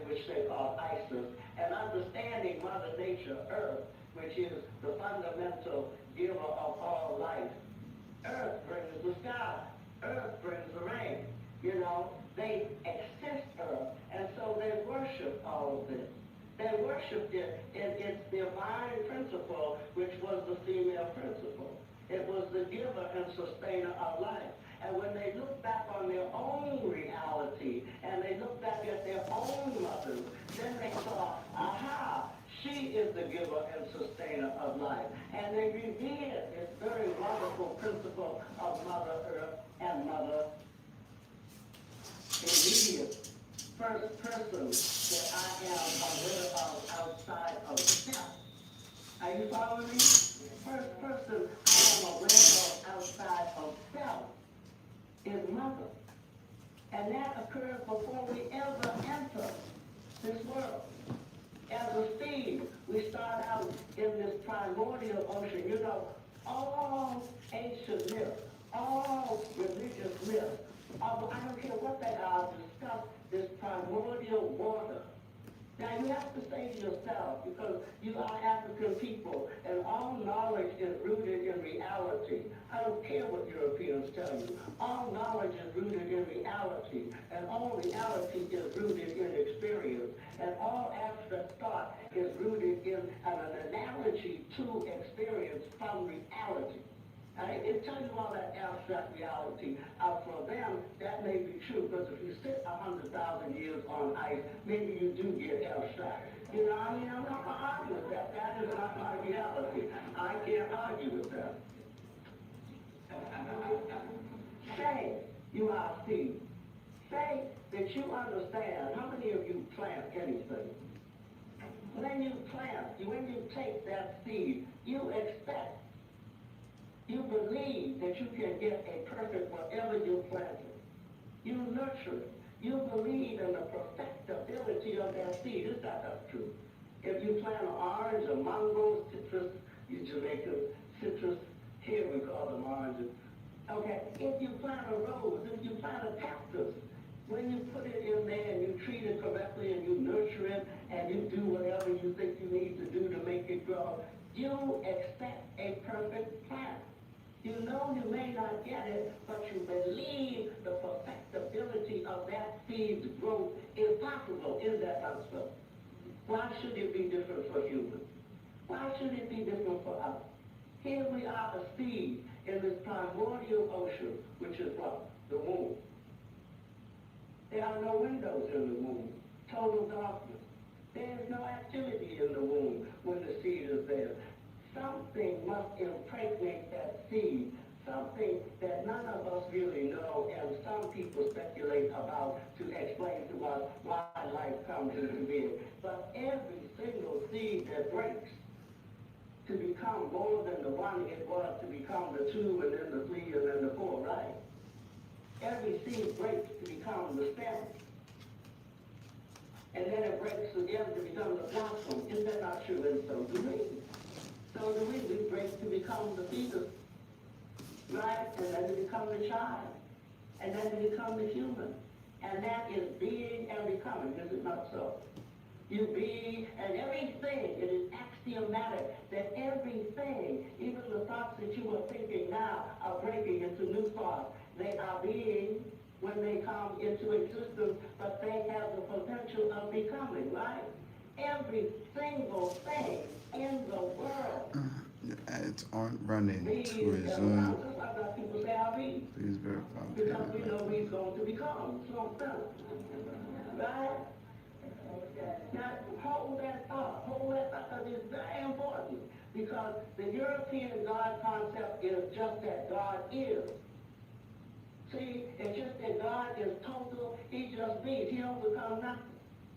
which they call Isis, and understanding Mother Nature, Earth, which is the fundamental giver of all life. Earth brings the sky. Earth brings the rain. They access Earth, and so they worship all of this. They worshiped it in its divine principle, which was the female principle. It was the giver and sustainer of life. And when they look back on their own reality, and they look back at their own mothers, then they saw, aha, she is the giver and sustainer of life. And they revered this very wonderful principle of Mother Earth and Mother immediate first person that I am aware of outside of self. Are you following me? First person I am aware of outside of self is Mother. And that occurs before we ever enter this world. As a seed, we start out in this primordial ocean. All ancient myths, all religious myths, I don't care what they are, discuss this primordial water. Now you have to say to yourself, because you are African people, and all knowledge is rooted in reality. I don't care what Europeans tell you. All knowledge is rooted in reality, and all reality is rooted in experience, and all abstract thought is rooted in an analogy to experience from reality. It tells you all that abstract reality. For them, that may be true, because if you sit 100,000 years on ice, maybe you do get abstract. I'm not going to argue with that. That is not my reality. I can't argue with that. Say, You are seed. Say that you understand. How many of you plant anything? When you plant, when you take that seed, you expect, you believe that you can get a perfect whatever you planted. You nurture it. You believe in the perfectibility of that seed. Is that true? If you plant an orange, a mango, citrus, you Jamaican citrus, here we call them oranges. Okay, if you plant a rose, if you plant a cactus, when you put it in there and you treat it correctly and you nurture it and you do whatever you think you need to do to make it grow, you expect a perfect plant. You know you may not get it, but you believe the perfectibility of that seed's growth is possible. Is that not so? Why should it be different for humans? Why should it be different for us? Here we are, a seed in this primordial ocean, which is what? The womb. There are no windows in the womb. Total darkness. There is no activity in the womb when the seed is there. Something must impregnate that seed. Something that none of us really know, and some people speculate about to explain to us why life comes into being. But every single seed that breaks to become more than the one it was, to become the two, and then the three, and then the four, right? Every seed breaks to become the stem. And then it breaks again to become the blossom. Is that not true? And so do we. So do we. We break to become the fetus. Right? And then to become the child. And then to become the human. And that is being and becoming. Is it not so? You be, and everything, it is axiomatic that everything, even the thoughts that you are thinking now, are breaking into new thoughts. They are being when they come into existence, but they have the potential of becoming, right? Every single thing in the world. Your ads aren't running to resume. Please verify Because we payment. know he's going to become something, right? Now, hold that thought, because it's very important. Because the European God concept is just that God is. See, it's just that God is total, he just being, he don't become nothing.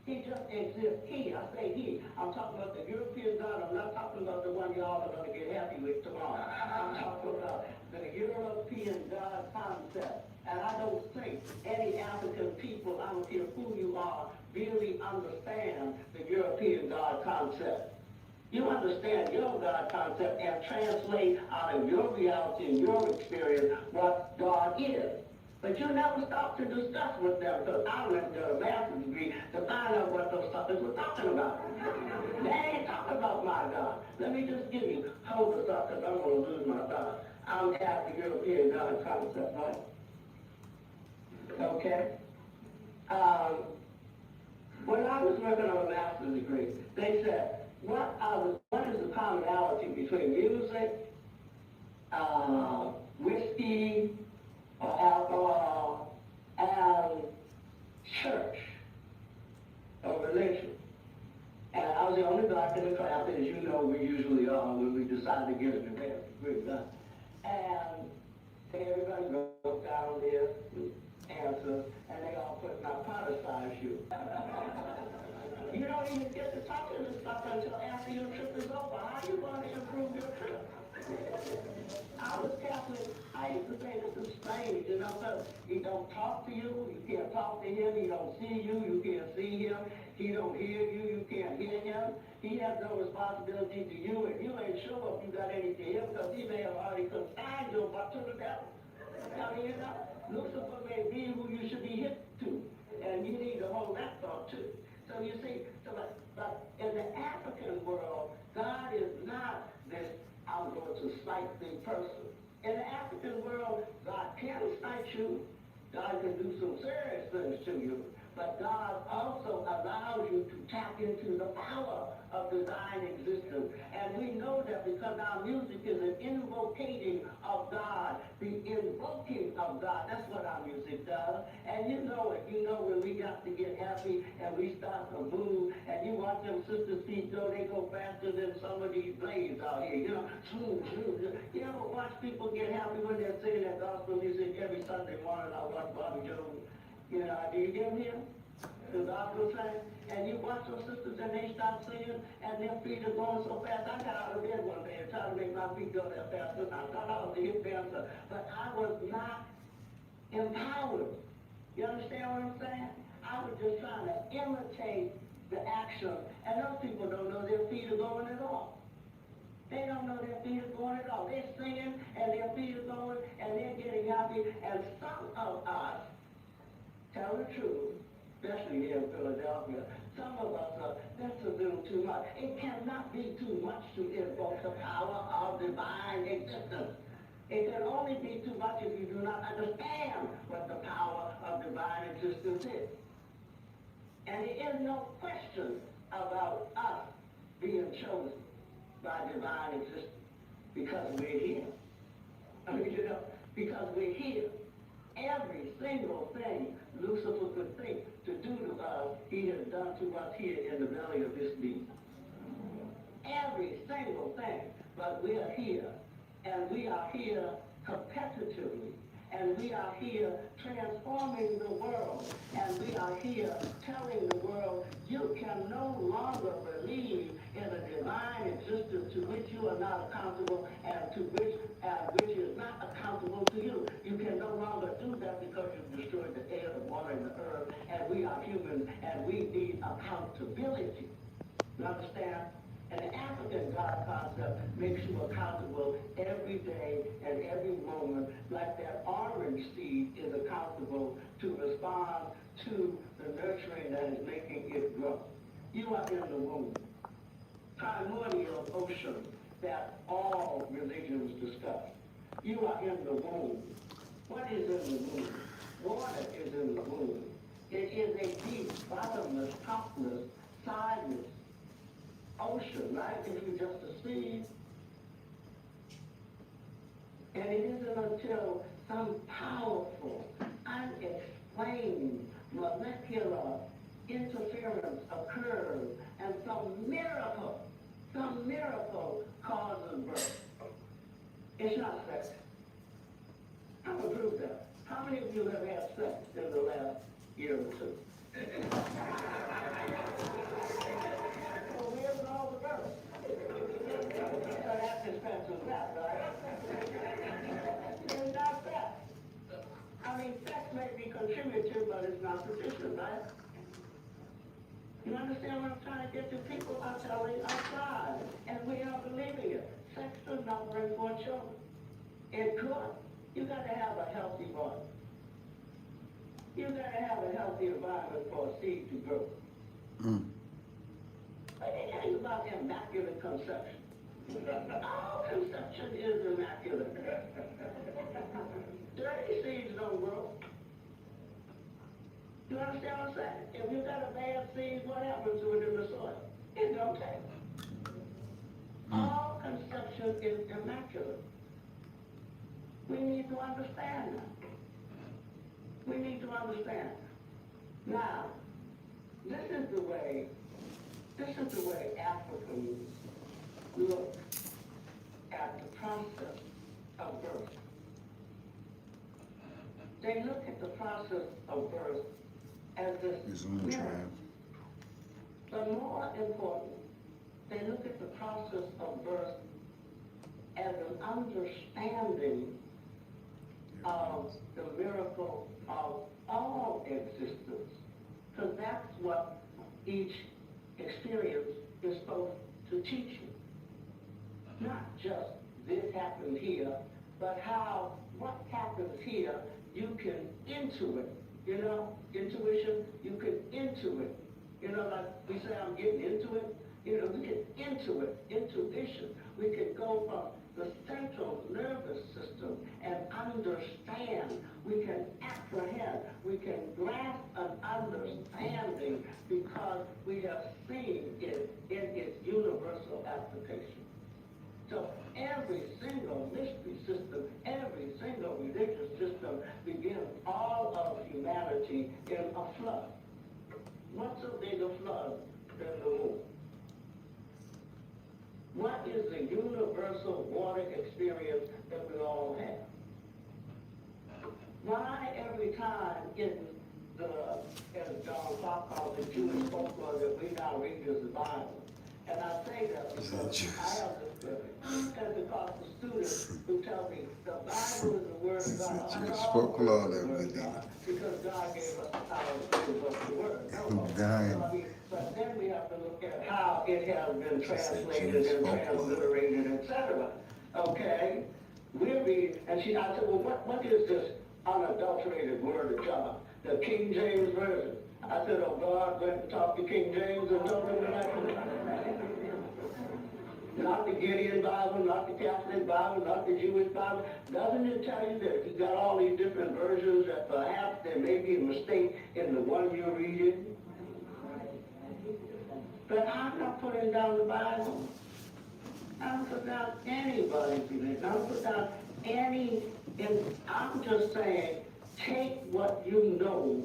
He just exists. He, I say he. I'm talking about the European God. I'm not talking about the one y'all are going to get happy with tomorrow. I'm talking about the European God concept. And I don't think any African people, I don't care who you are, really understand the European God concept. You understand your God concept and translate out of your reality and your experience what God is. But you never stop to discuss with them, because I went to a master's degree to find out what those suckers were talking about. They ain't talking about my God. Let me just give you, hold this up, because I'm going to lose my thought. I'm at the European God concept, right? Okay? When I was working on a master's degree, they said, what is the commonality between music, whiskey, or alcohol, and church, or religion? And I was the only black in the class, as you know we usually are when we decide to get an advanced degree done. And everybody wrote down their answers, and they all put narcoticized you. You don't even get to talk to this stuff until after your trip is over. How are you going to improve your trip? I was Catholic. I used to say this is strange, you know, because he don't talk to you, you can't talk to him, he don't see you, you can't see him, he don't hear you, you can't hear him. He has no responsibility to you, and you ain't sure if you got any to him, because he may have already consigned your butt to the devil. I mean, you know, Lucifer may be who you should be hip to, and you need to hold that thought too. So you see, but in the African world, God is not this, I'm going to smite the person. In the African world, God can smite you. God can do some serious things to you. But God also allows you to tap into the power of divine existence. And we know that because our music is an invocating of God, the invoking of God. That's what our music does. brother. And you know it. You know when we got to get happy and we start to move, and you watch them sisters' feet go, they go faster than some of these blades out here. You know, you ever watch people get happy when they're singing that gospel music every Sunday morning? I watch Bobby Jones. You know, do you get him? The gospel track, and you watch those sisters and they start singing and their feet are going so fast. I got out of bed one day and tried to make my feet go that fast. And I thought I was a hip dancer, but I was not empowered. You understand what I'm saying? I was just trying to imitate the action, and those people don't know their feet are going at all. They don't know their feet are going at all. They're singing and their feet are going and they're getting happy, and some of us, tell the truth, especially here in Philadelphia, some of us are, that's a little too much. It cannot be too much to invoke the power of divine existence. It can only be too much if you do not understand what the power of divine existence is. And there is no question about us being chosen by divine existence because we're here. I mean, you know, because we're here. Every single thing Lucifer could think to do to us, he has done to us here in the belly of this beast. Every single thing. But we are here, and we are here competitively, and we are here transforming the world, and we are here telling the world, you can no longer believe in a divine existence to which you are not accountable and to which is not accountable to you. You can no longer do that because you've destroyed the air, the water, and the earth, and we are humans, and we need accountability. You understand? And the African God concept makes you accountable every day and every moment, like that orange seed is accountable to respond to the nurturing that is making it grow. You are in the womb. Primordial ocean that all religions discuss. You are in the womb. What is in the womb? Water is in the womb. It is a deep, bottomless, topless, sideless ocean, right? If you just a seed. And it isn't until some powerful, unexplained molecular interference occurs and some miracle causes birth. It's not sex. I'm going to prove that. How many of you have had sex in the last year or two? Well, where's all the birth? So that's expensive, that, right? It's not sex. I mean, sex may be contributive, but it's not sufficient, right? You understand what I'm trying to get to? People are telling us lies, and we are believing it. Sex does not bring forth children. It could. You got to have a healthy body. You got to have a healthy environment for a seed to grow. Let me tell you about immaculate conception. All conception is immaculate. Dirty seeds don't grow. You understand what I'm saying? If you got a bad seed, what happens to it in the soil? It don't take. All conception is immaculate. We need to understand that. We need to understand. Now, this is the way Africans look at the process of birth. They look at the process of birth as this mirror. But more important, they look at the process of birth as an understanding of the miracle of all existence. Because that's what each experience is supposed to teach you. Not just this happened here, but how what happens here, you can intuit. You know, intuition, you can intuit. You know, like we say, I'm getting into it. You know, we can intuit, intuition. We can go from the central nervous system and understand. We can apprehend. We can grasp an understanding because we have seen it in its universal application. So every single mystery system, every single religious system begins all all of humanity in a flood. What's a bigger flood than the moon? What is the universal water experience that we all have? Why every time in the, as John Clark calls it, Jewish folklore that we now read as the Bible? And I say that because I have this privilege. And because the students who tell me the Bible is the Word of God. Jewish folklore that we did. Because God gave us the power to give us the Word. No, Dying. so, I mean, but then we have to look at how it has been translated and transliterated, etc. Okay? We're reading, and I said, well, what is this unadulterated Word of God? The King James Version. I said, oh, God went and talked to King James and told him that. Not the Gideon Bible, not the Catholic Bible, not the Jewish Bible. Doesn't it tell you that you got all these different versions that perhaps there may be a mistake in the one you're reading? But I'm not putting down the Bible. I don't put down anybody's religion. I don't put down any, and I'm just saying, take what you know,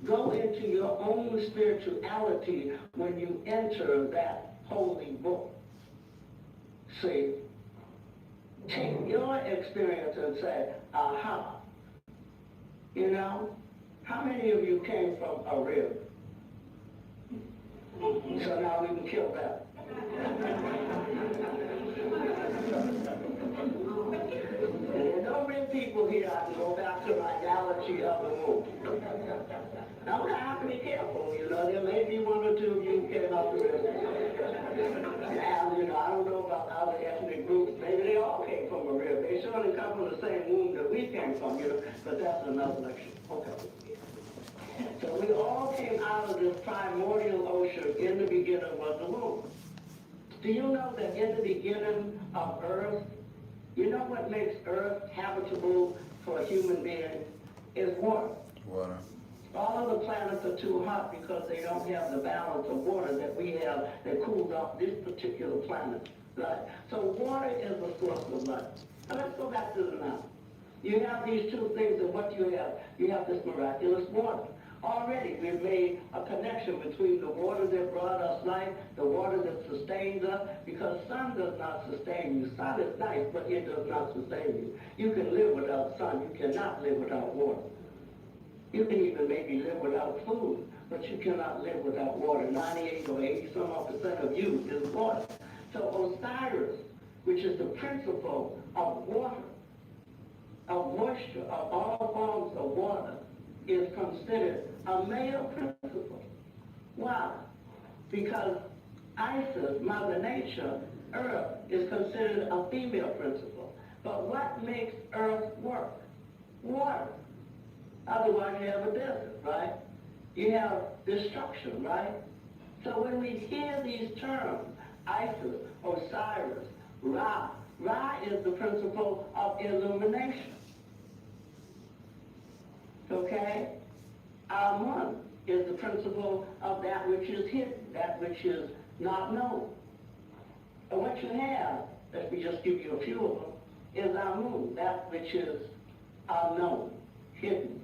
go into your own spirituality when you enter that holy book. See, take your experience and say, aha. You know, how many of you came from a rib? So now we can kill that. And there don't bring people here, I can go back to my galaxy of the moon. Now we have to be careful, you know, there may be one or two of you who came out the rib. And, you know, I don't know about other ethnic groups, maybe they all came from a rib. They certainly come from the same womb that we came from, you know, but that's another lecture. Okay. So we all came out of this primordial ocean. In the beginning was the womb. Do you know that in the beginning of Earth, you know what makes Earth habitable for a human being is water. Water. All of the planets are too hot because they don't have the balance of water that we have that cools off this particular planet. Right? So water is the source of life. Now let's go back to the now. You have these two things, and what you have this miraculous water. Already we've made a connection between the water that brought us life, the water that sustains us, because sun does not sustain you. Sun is nice, but it does not sustain you. You can live without sun. You cannot live without water. You can even maybe live without food, but you cannot live without water. 98 or 80% of you is water. So Osiris, which is the principle of water, of moisture, of all forms of water, is considered a male principle. Why? Because Isis, Mother Nature, Earth, is considered a female principle. But what makes Earth work? Water. Otherwise you have a desert, right? You have destruction, right? So when we hear these terms, Isis, Osiris, Ra, Ra is the principle of illumination. Okay? Amun is the principle of that which is hidden, that which is not known. And what you have, let me just give you a few of them, is Amun, that which is unknown, hidden.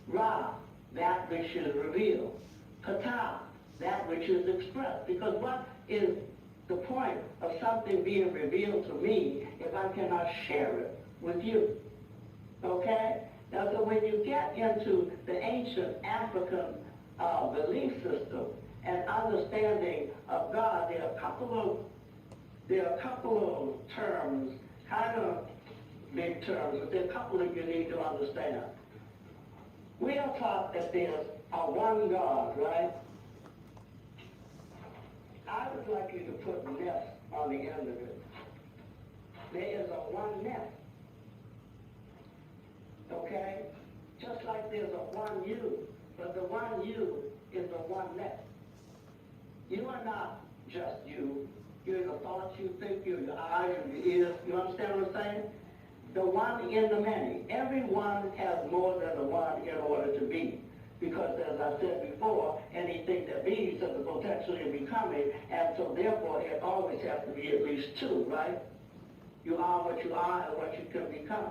Ra, that which is revealed. Ptah, that which is expressed. Because what is the point of something being revealed to me if I cannot share it with you? Okay? Now, so when you get into the ancient African belief system and understanding of God, there are a couple of terms, kind of big terms, but there are a couple that you need to understand. We are taught that there's a one God, right? I would like you to put ness on the end of it. There is a oneness. Okay? Just like there's a one you, but the one you is the oneness. You are not just you. You're the thoughts you think, you're your eyes, your ears. You understand what I'm saying? The one in the many. Everyone has more than the one in order to be. Because as I said before, anything that be has the potential of becoming, and so therefore it always has to be at least two, right? You are what you are and what you can become.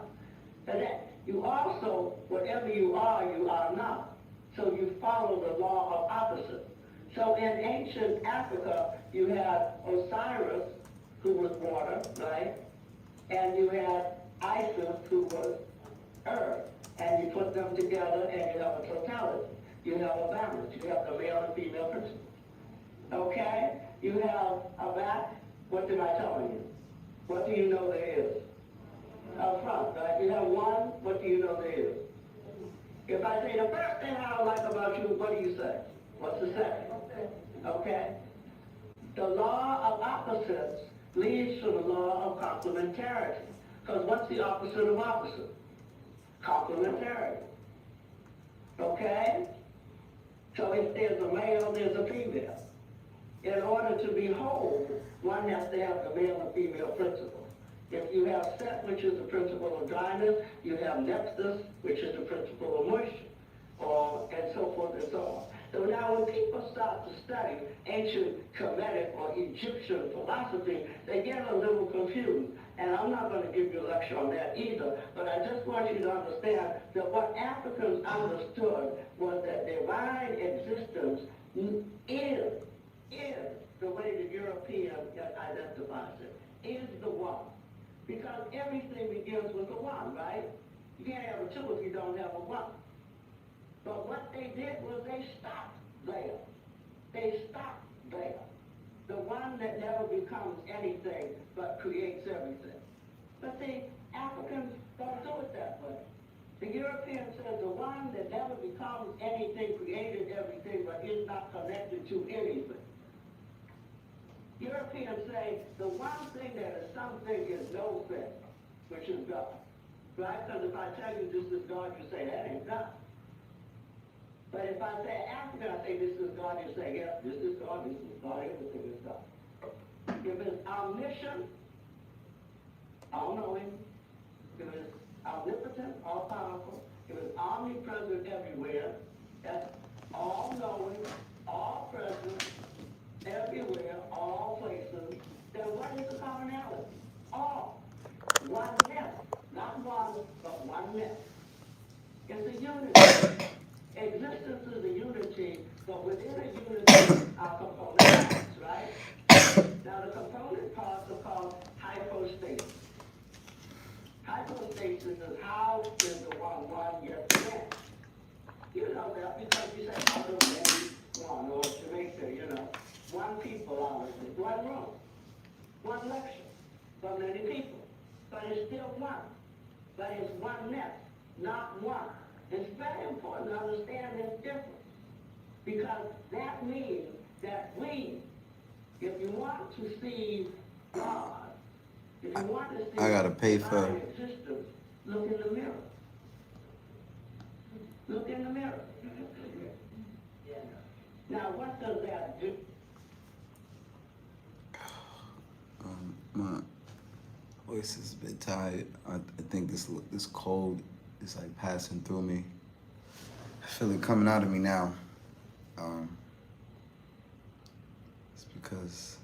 And that you also, what whatever you are not. So you follow the law of opposite. So in ancient Africa, you had Osiris, who was water, right? And you had Isis, who was earth. And you put them together and you have a totality. You have a balance. You have the male and female principle. Okay? You have a back. What am I telling you? What do you know there is? Up front, right? You have one. What do you know there is? If I say the first thing I don't like about you, what do you say? What's the second? Okay? The law of opposites leads to the law of complementarity. Because what's the opposite of opposite? Complementarity. Okay? So if there's a male, there's a female. In order to be whole, one has to have the male and female principle. If you have set, which is the principle of dryness, you have nepsis, which is the principle of moisture, and so forth and so on. So now when people start to study ancient Kemetic or Egyptian philosophy, they get a little confused. And I'm not going to give you a lecture on that either, but I just want you to understand that what Africans understood was that divine existence is the way the European identifies it, is the one. Because everything begins with a one, right? You can't have a two if you don't have a one. But what they did was they stopped there. They stopped there. The one that never becomes anything but creates everything. But the Africans don't do it that way. The European says the one that never becomes anything created everything but is not connected to anything. Europeans say the one thing that is something is no thing, which is God. Right? Because if I tell you this is God, you say that ain't God. But if I say African, I say this is God, you say, yes, this is God, everything is God. If it's omniscient, all-knowing, if it's omnipotent, all-powerful, if it's omnipresent everywhere, that's all-knowing, all-present, everywhere, all places, then what is the commonality? All. Oneness. Not one, but oneness. It's a unity. Existence is a unity, but within a unity are component parts, right? Now the component parts are called hypostasis. Hypostasis is how is the one yet again. You know that because you say how do many one, or Jamaica, one people obviously, one room, one lecture, for many people. But it's still one. But it's oneness, not one. It's very important to understand this difference, because that means that we, if you want to see God, if you want to see I gotta pay for divine existence, look in the mirror. Look in the mirror. Now, what does that do? my voice is a bit tired. I think this cold is like passing through me. I feel it coming out of me now. It's because,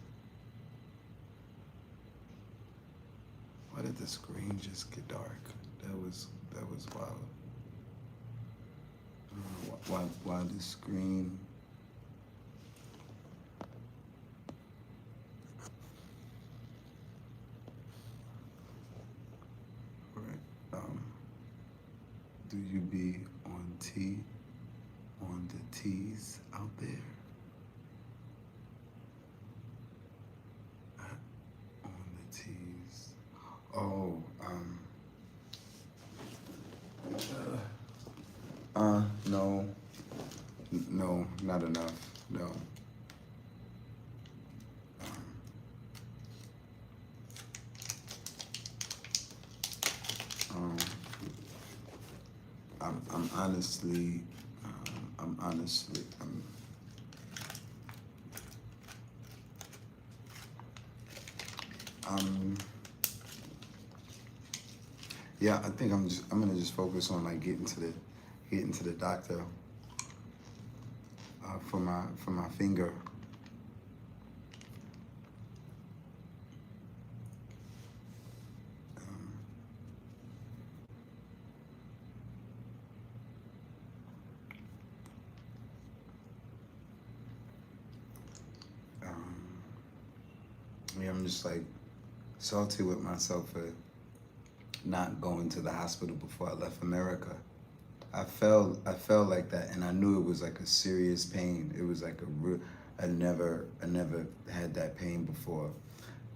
why did the screen just get dark? That was wild. I don't know why the screen. Do you be on the T's out there? On the T's. Oh, no, not enough, no. I'm honestly, yeah, I think I'm gonna just focus on like getting to the doctor for my finger. here I'm just like salty with myself for not going to the hospital before I left America. I felt like that, and I knew it was like a serious pain. It was like a real. I never had that pain before,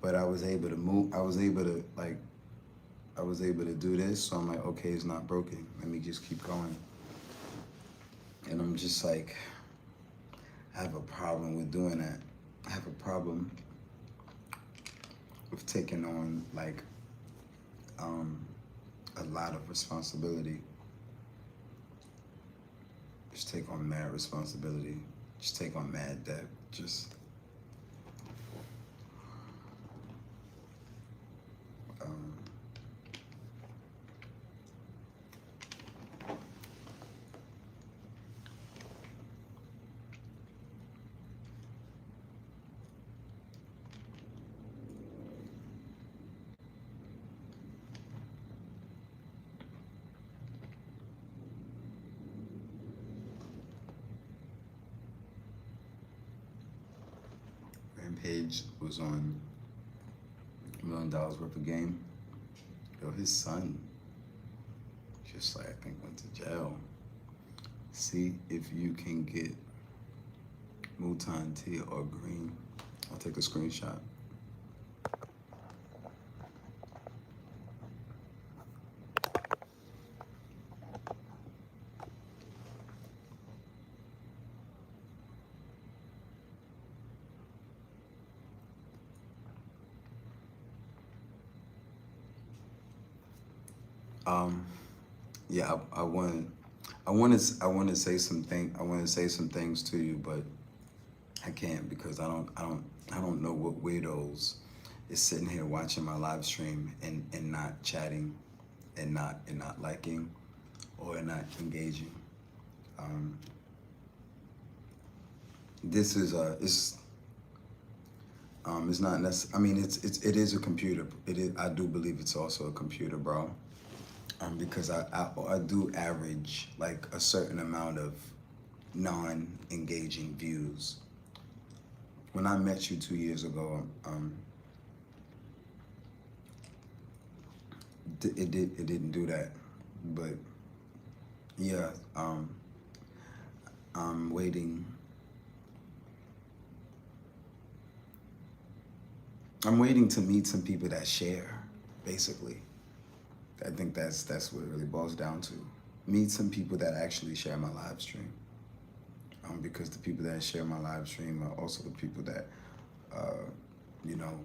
but I was able to move. I was able to do this. So I'm like, okay, it's not broken. Let me just keep going. And I'm just like, I have a problem with doing that. I have a problem with taking on like a lot of responsibility. Just take on mad responsibility. Just take on mad debt. Just Rampage was on $1 million worth of game. Yo, his son just like I think went to jail. See if you can get Mutan Tea or green. I'll take a screenshot. Yeah, I want to say some things to you, but I can't because I don't know what weirdos is sitting here watching my live stream and not chatting and not liking or not engaging. This is it's not necessarily. I mean, it is a computer. It is. I do believe it's also a computer, bro. Because I do average like a certain amount of non-engaging views. When I met you 2 years ago, it didn't do that, but yeah, I'm waiting. I'm waiting to meet some people that share, basically. I think that's what it really boils down to. Meet some people that actually share my live stream. Because the people that share my live stream are also the people that,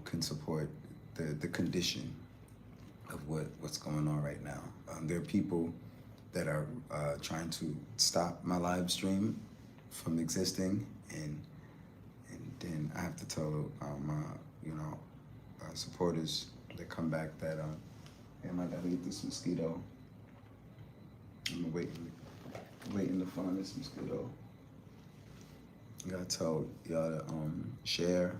can support the condition of what's going on right now. There are people that are trying to stop my live stream from existing, and then I have to tell my supporters that come back that damn, I gotta get this mosquito. I'm waiting to find this mosquito. I gotta tell y'all to share.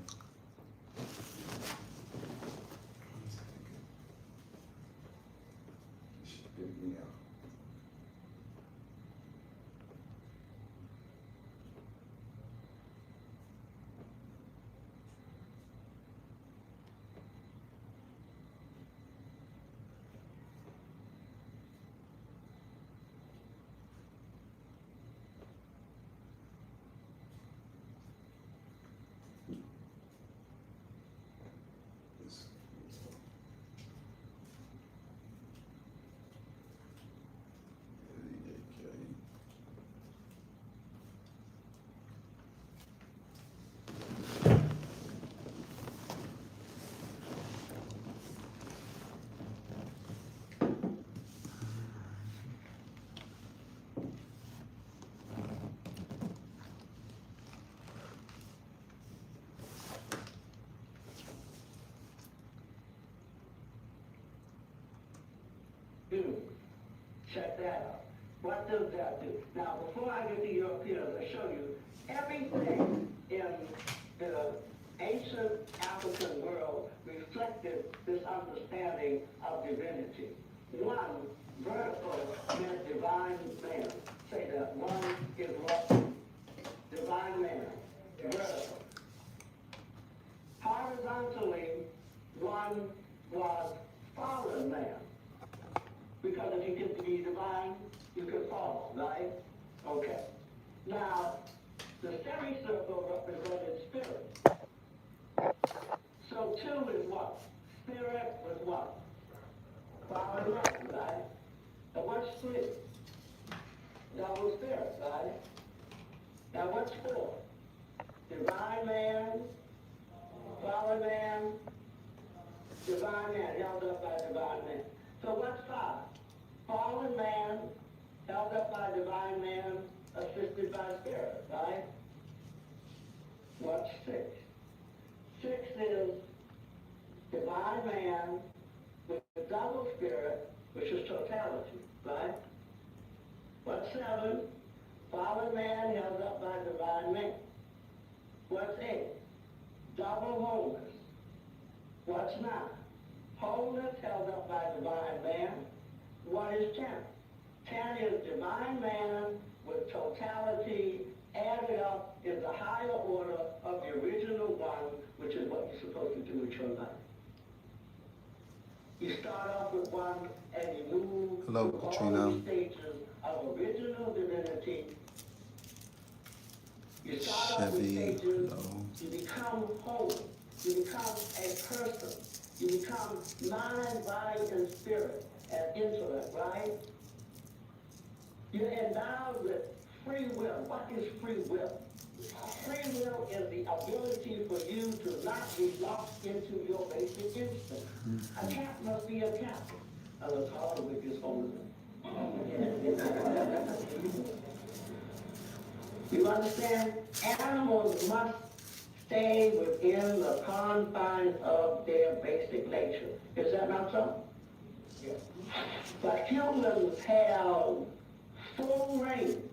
Do. Check that out. What does that do? Now, before I get to Europeans, I show you everything in the ancient African world reflected this understanding of divinity. One, vertical meant divine man. Say that. One is what? Divine man. Vertical. Horizontally right? Okay. Now, the semicircle represented spirit. So 2 is what? Spirit was what? Power and light, right? And what's 3? Double spirit, right? Now what's 4? Divine man, fallen man, divine man, held up by divine man. So what's 5? Fallen man, held up by divine man, assisted by spirit, right? What's 6? 6 is divine man with double spirit, which is totality, right? What's 7? Fallen man held up by divine man. What's 8? Double wholeness. What's 9? Wholeness held up by divine man. What is 10? 10 is divine man with totality added up in the higher order of the original one, which is what you're supposed to do with your life. You start off with 1 and you move Hello, through Katrina. all the stages of original divinity. You start off with Chevy, stages, hello. you become whole, you become a person, you become mind, body, and spirit, and intellect, right? You're endowed with free will. What is free will? Free will is the ability for you to not be locked into your basic instinct. A cat must be a cat, unless Hardwick is holding it. You understand? Animals must stay within the confines of their basic nature. Is that not so? Yes. But humans have full reign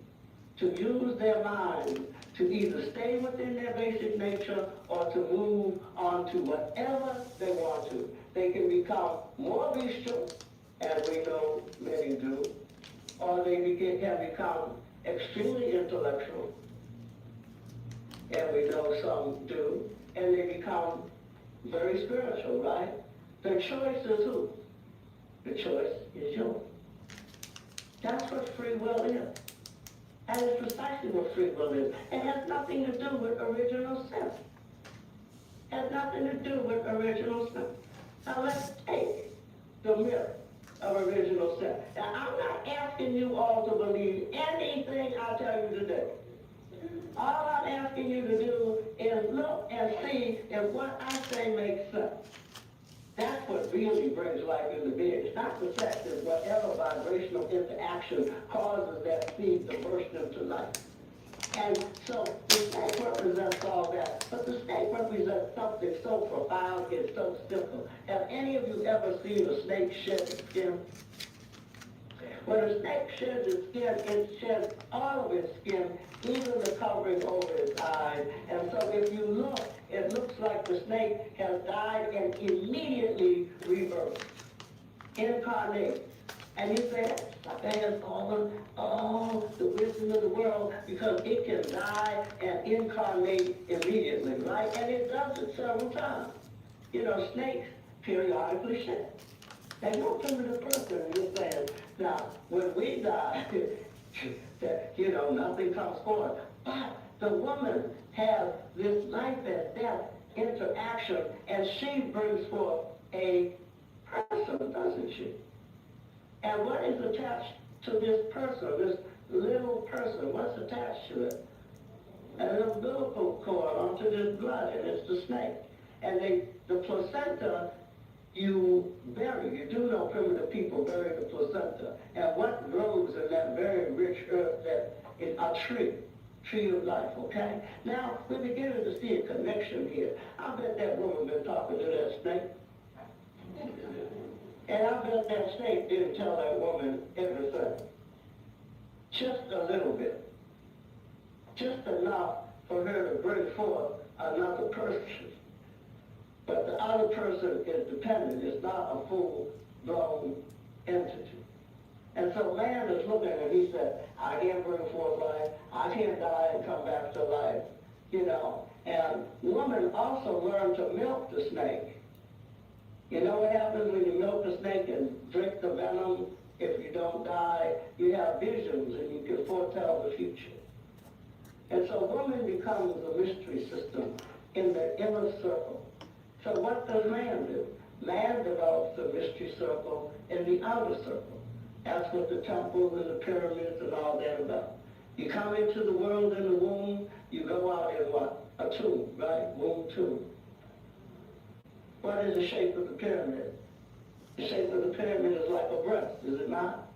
to use their mind to either stay within their basic nature or to move on to whatever they want to. They can become more bestial, as we know many do, or they can become extremely intellectual, and we know some do, and they become very spiritual, right? The choice is who? The choice is yours. That's what free will is. And it's precisely what free will is. It has nothing to do with original sin. It has nothing to do with original sin. Now let's take the mirror of original sin. Now I'm not asking you all to believe anything I tell you today. All I'm asking you to do is look and see if what I say makes sense. That's what really brings life into being. It's not the fact that whatever vibrational interaction causes that seed to burst into life. And so the snake represents all that. But the snake represents something so profound and so simple. Have any of you ever seen a snake shed its skin? When a snake sheds its skin, it sheds all of its skin, even the covering over its eyes. And so if you look, it looks like the snake has died and immediately rebirthed, incarnated. And you say, that has all the wisdom of the world, because it can die and incarnate immediately, right? And it does it several times. You know, snakes periodically shed. There's no primitive person in this land. Now, when we die, nothing comes forward. But the woman has this life and death interaction, and she brings forth a person, doesn't she? And what is attached to this person, this little person? What's attached to it? An umbilical cord onto this blood, and it's the snake. And the placenta, you bury. You do know primitive people bury the placenta. And what grows in that very rich earth that is a tree of life, okay? Now, we're beginning to see a connection here. I bet that woman been talking to that snake. And I bet that snake didn't tell that woman everything. Just a little bit. Just enough for her to bring forth another person. But the other person is dependent. It's not a full-blown entity. And so man is looking and he said, I can't bring forth life. I can't die and come back to life. And woman also learned to milk the snake. You know what happens when you milk the snake and drink the venom If you don't die, you have visions and you can foretell the future. And so woman becomes a mystery system in the inner circle. So what does man do? Man develops a mystery circle in the outer circle. That's what the temples and the pyramids and all that about. You come into the world in the womb, you go out in what? A tomb, right? Womb tomb. What is the shape of the pyramid? The shape of the pyramid is like a breast, is it not?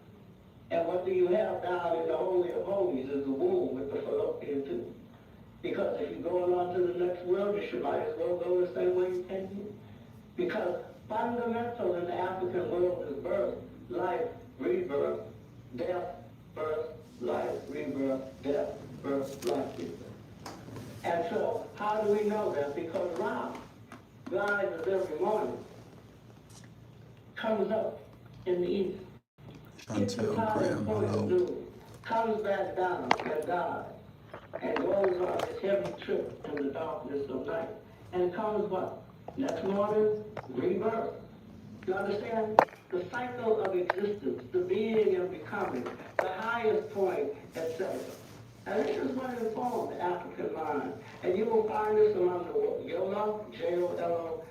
And what do you have down in the Holy of Holies is the womb with the fallopian tube. Because if you're going on to the next world, you might as well go the same way you came here. Because fundamental in the African world is birth, life, rebirth, death, birth, life, rebirth, death, birth, life, rebirth. And so, how do we know that? Because Ra rises every morning, comes up in the east, gets the Chantel Graham, point of hello. noon, comes back down and dies, and goes on this heavy trip in the darkness of night, and comes what? Next morning, rebirth. You understand? The cycle of existence, the being and becoming, the highest point, etc. And this is what informed the African mind. And you will find this among the Yola, Jolof,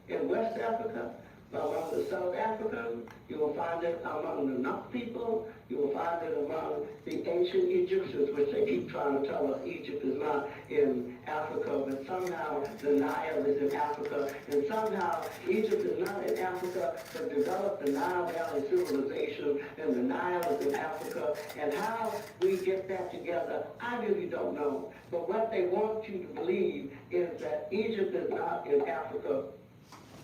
in West Africa, among the South Africans. You will find it among the Nuk people. You will find it among the ancient Egyptians, which they keep trying to tell us Egypt is not in Africa, but somehow the Nile is in Africa, and somehow Egypt is not in Africa, but developed the Nile Valley civilization, and the Nile is in Africa. And how we get that together, I really don't know. But what they want you to believe is that Egypt is not in Africa.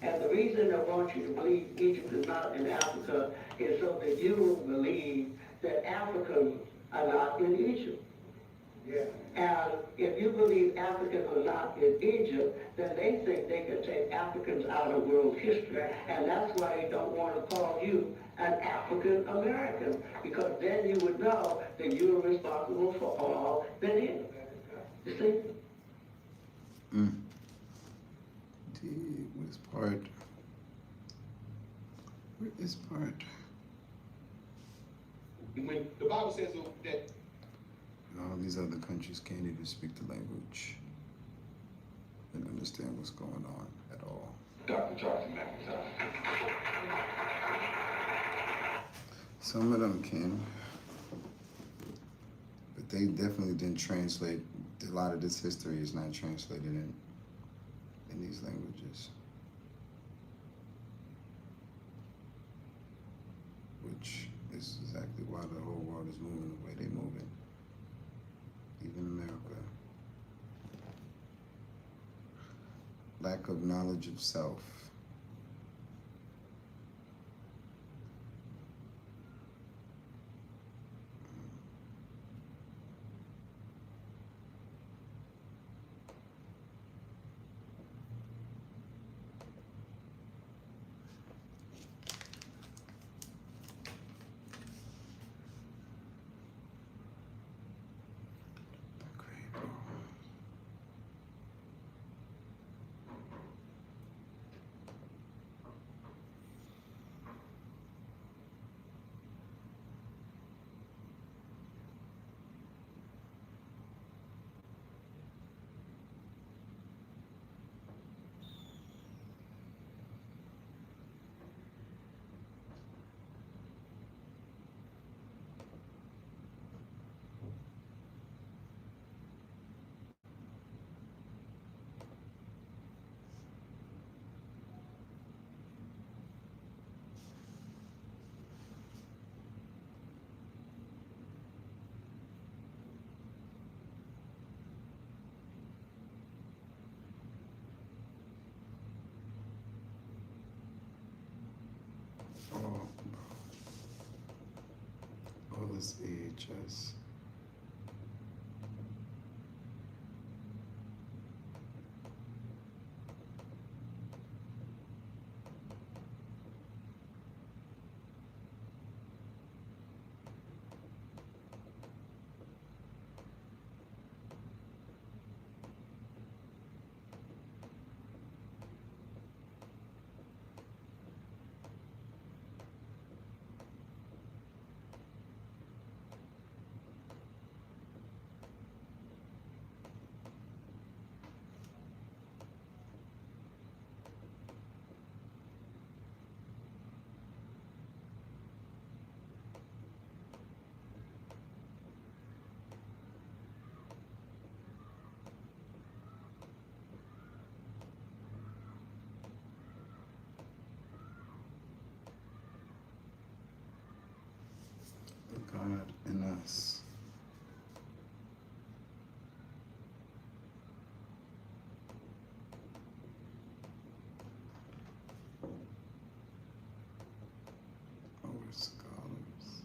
And the reason they want you to believe Egypt is not in Africa is so that you will believe that Africans are not in Egypt. Yeah. And if you believe Africans are not in Egypt, then they think they can take Africans out of world history, and that's why they don't want to call you an African American, because then you would know that you are responsible for all that is. You see? Where's part? Where is part? When the Bible says that All these other countries can't even speak the language and understand what's going on at all. Dr. Johnson McIntyre. Some of them can, but they definitely didn't translate. A lot of this history is not translated in these languages, which is exactly why the whole world is moving the way they're moving, even America. Lack of knowledge of self. All this AHS. God in us. Over scholars.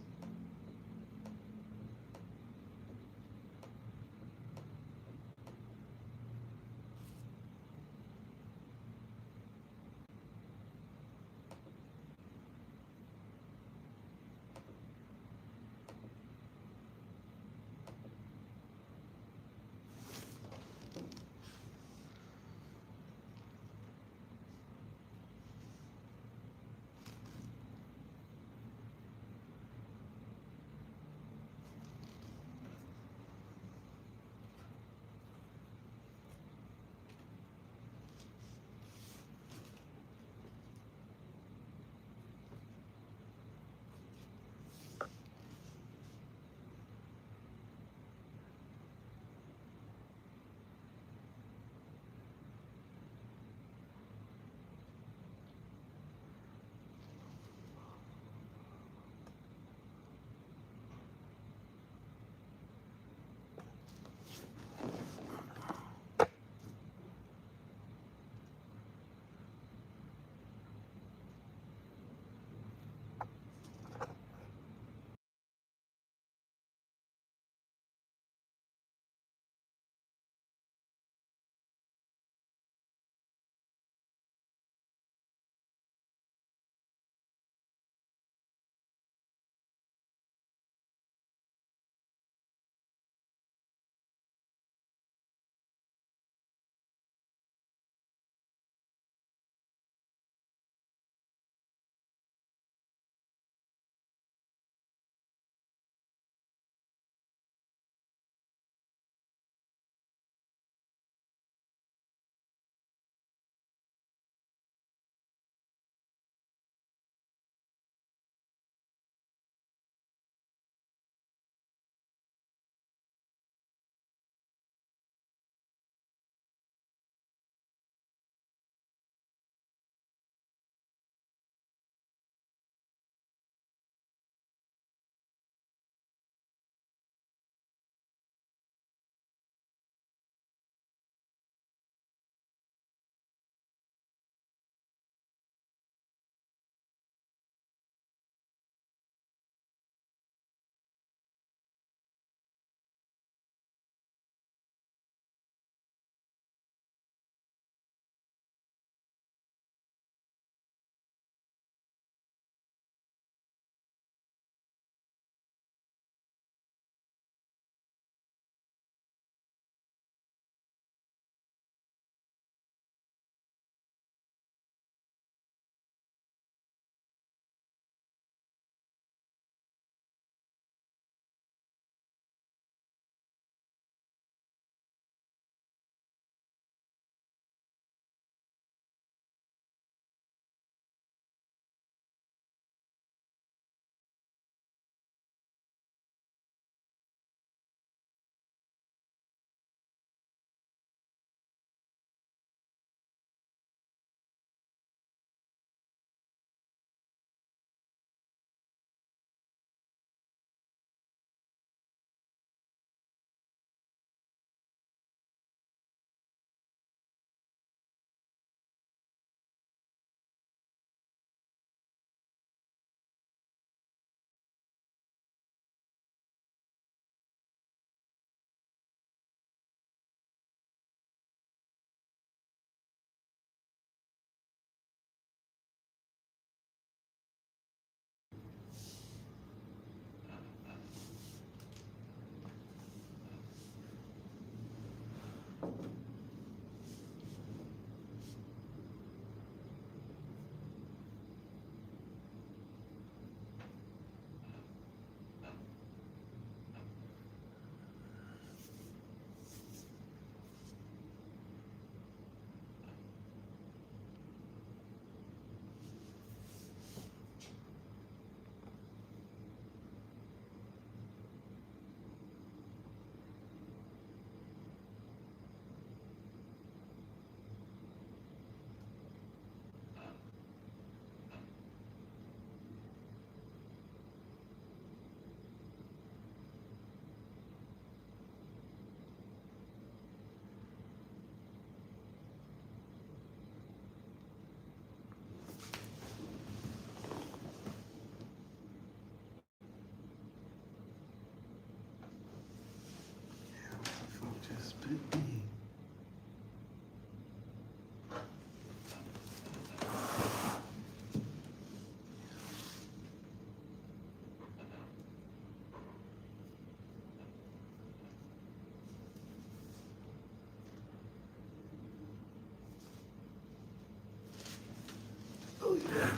Oh, yeah.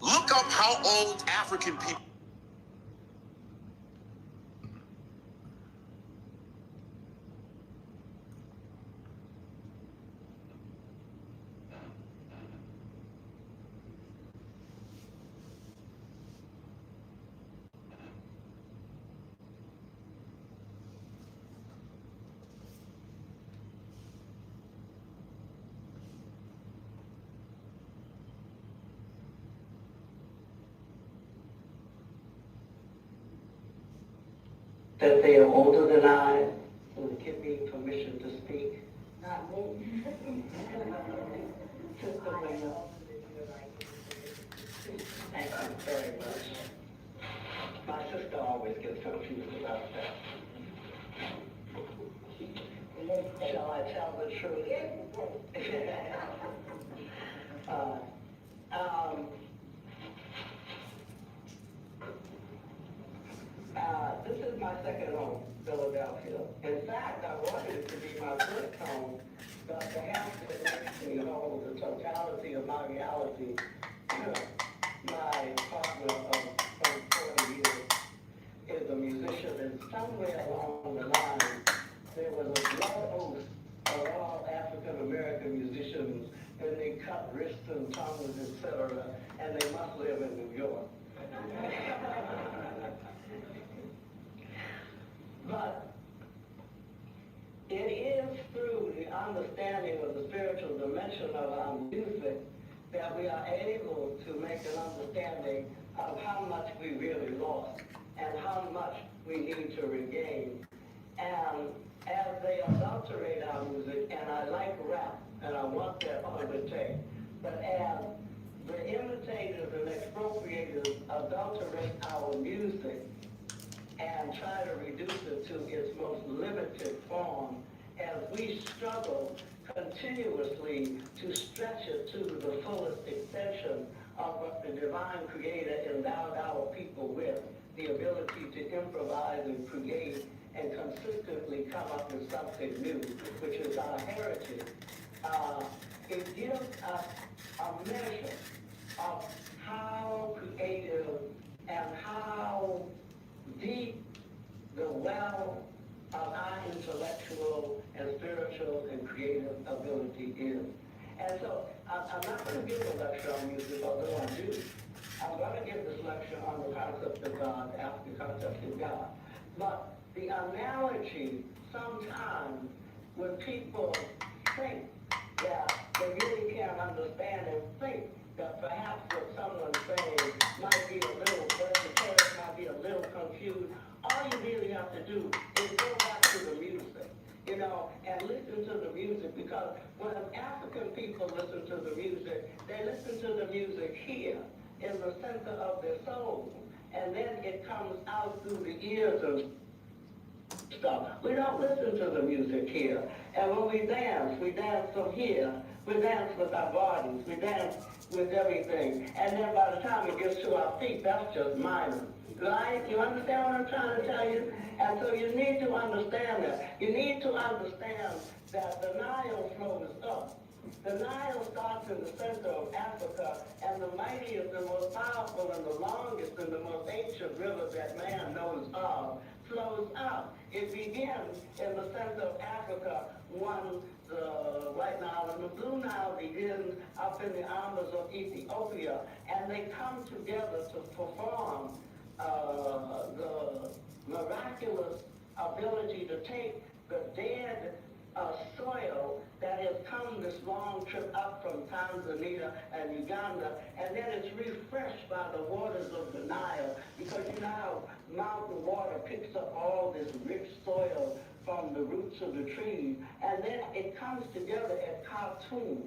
Look up how old African people. That they are older than I, so to give me permission to speak. Not me. Sister Wayne. Thank you very much. My sister always gets confused about that. Shall I tell the truth? uh, this is my second home, Philadelphia. In fact, I wanted it to be my first home, but perhaps it makes me hold the totality of my reality. My partner of 40 years is a musician, and somewhere along the line, there was a blood oath of all African American musicians, and they cut wrists and tongues, etc., and they must live in New York. But it is through the understanding of the spiritual dimension of our music that we are able to make an understanding of how much we really lost and how much we need to regain. And as they adulterate our music, and I like rap, and I want that on the tape, but as the imitators and expropriators adulterate our music and try to reduce it to its most limited form, as we struggle continuously to stretch it to the fullest extension of what the divine creator endowed our people with, the ability to improvise and create and consistently come up with something new, which is our heritage. It gives us a measure of how creative and how deep the well of our intellectual and spiritual and creative ability is. And so I'm not going to give a lecture on music, although I do. I'm going to give this lecture on the concept of God, after the concept of God. But the analogy sometimes when people think that they really can't understand and think that perhaps what someone's saying might be a little vegetarian, might be a little confused, all you really have to do is go back to the music, and listen to the music, because when African people listen to the music, they listen to the music here in the center of their soul, and then it comes out through the ears stuff. We don't listen to the music here. And when we dance from here. We dance with our bodies. We dance with everything. And then by the time it gets to our feet, that's just minor. Right? You understand what I'm trying to tell you? And so you need to understand that. You need to understand that the Nile flows up. The Nile starts in the center of Africa, and the mightiest, the most powerful, and the longest, and the most ancient river that man knows of flows up. It begins in the center of Africa, right now, and the Blue Nile begins up in the Ambas of Ethiopia, and they come together to perform the miraculous ability to take the dead soil that has come this long trip up from Tanzania and Uganda, and then it's refreshed by the waters of the Nile, because you know how mountain water picks up all this rich soil from the roots of the trees, and then it comes together at Khartoum.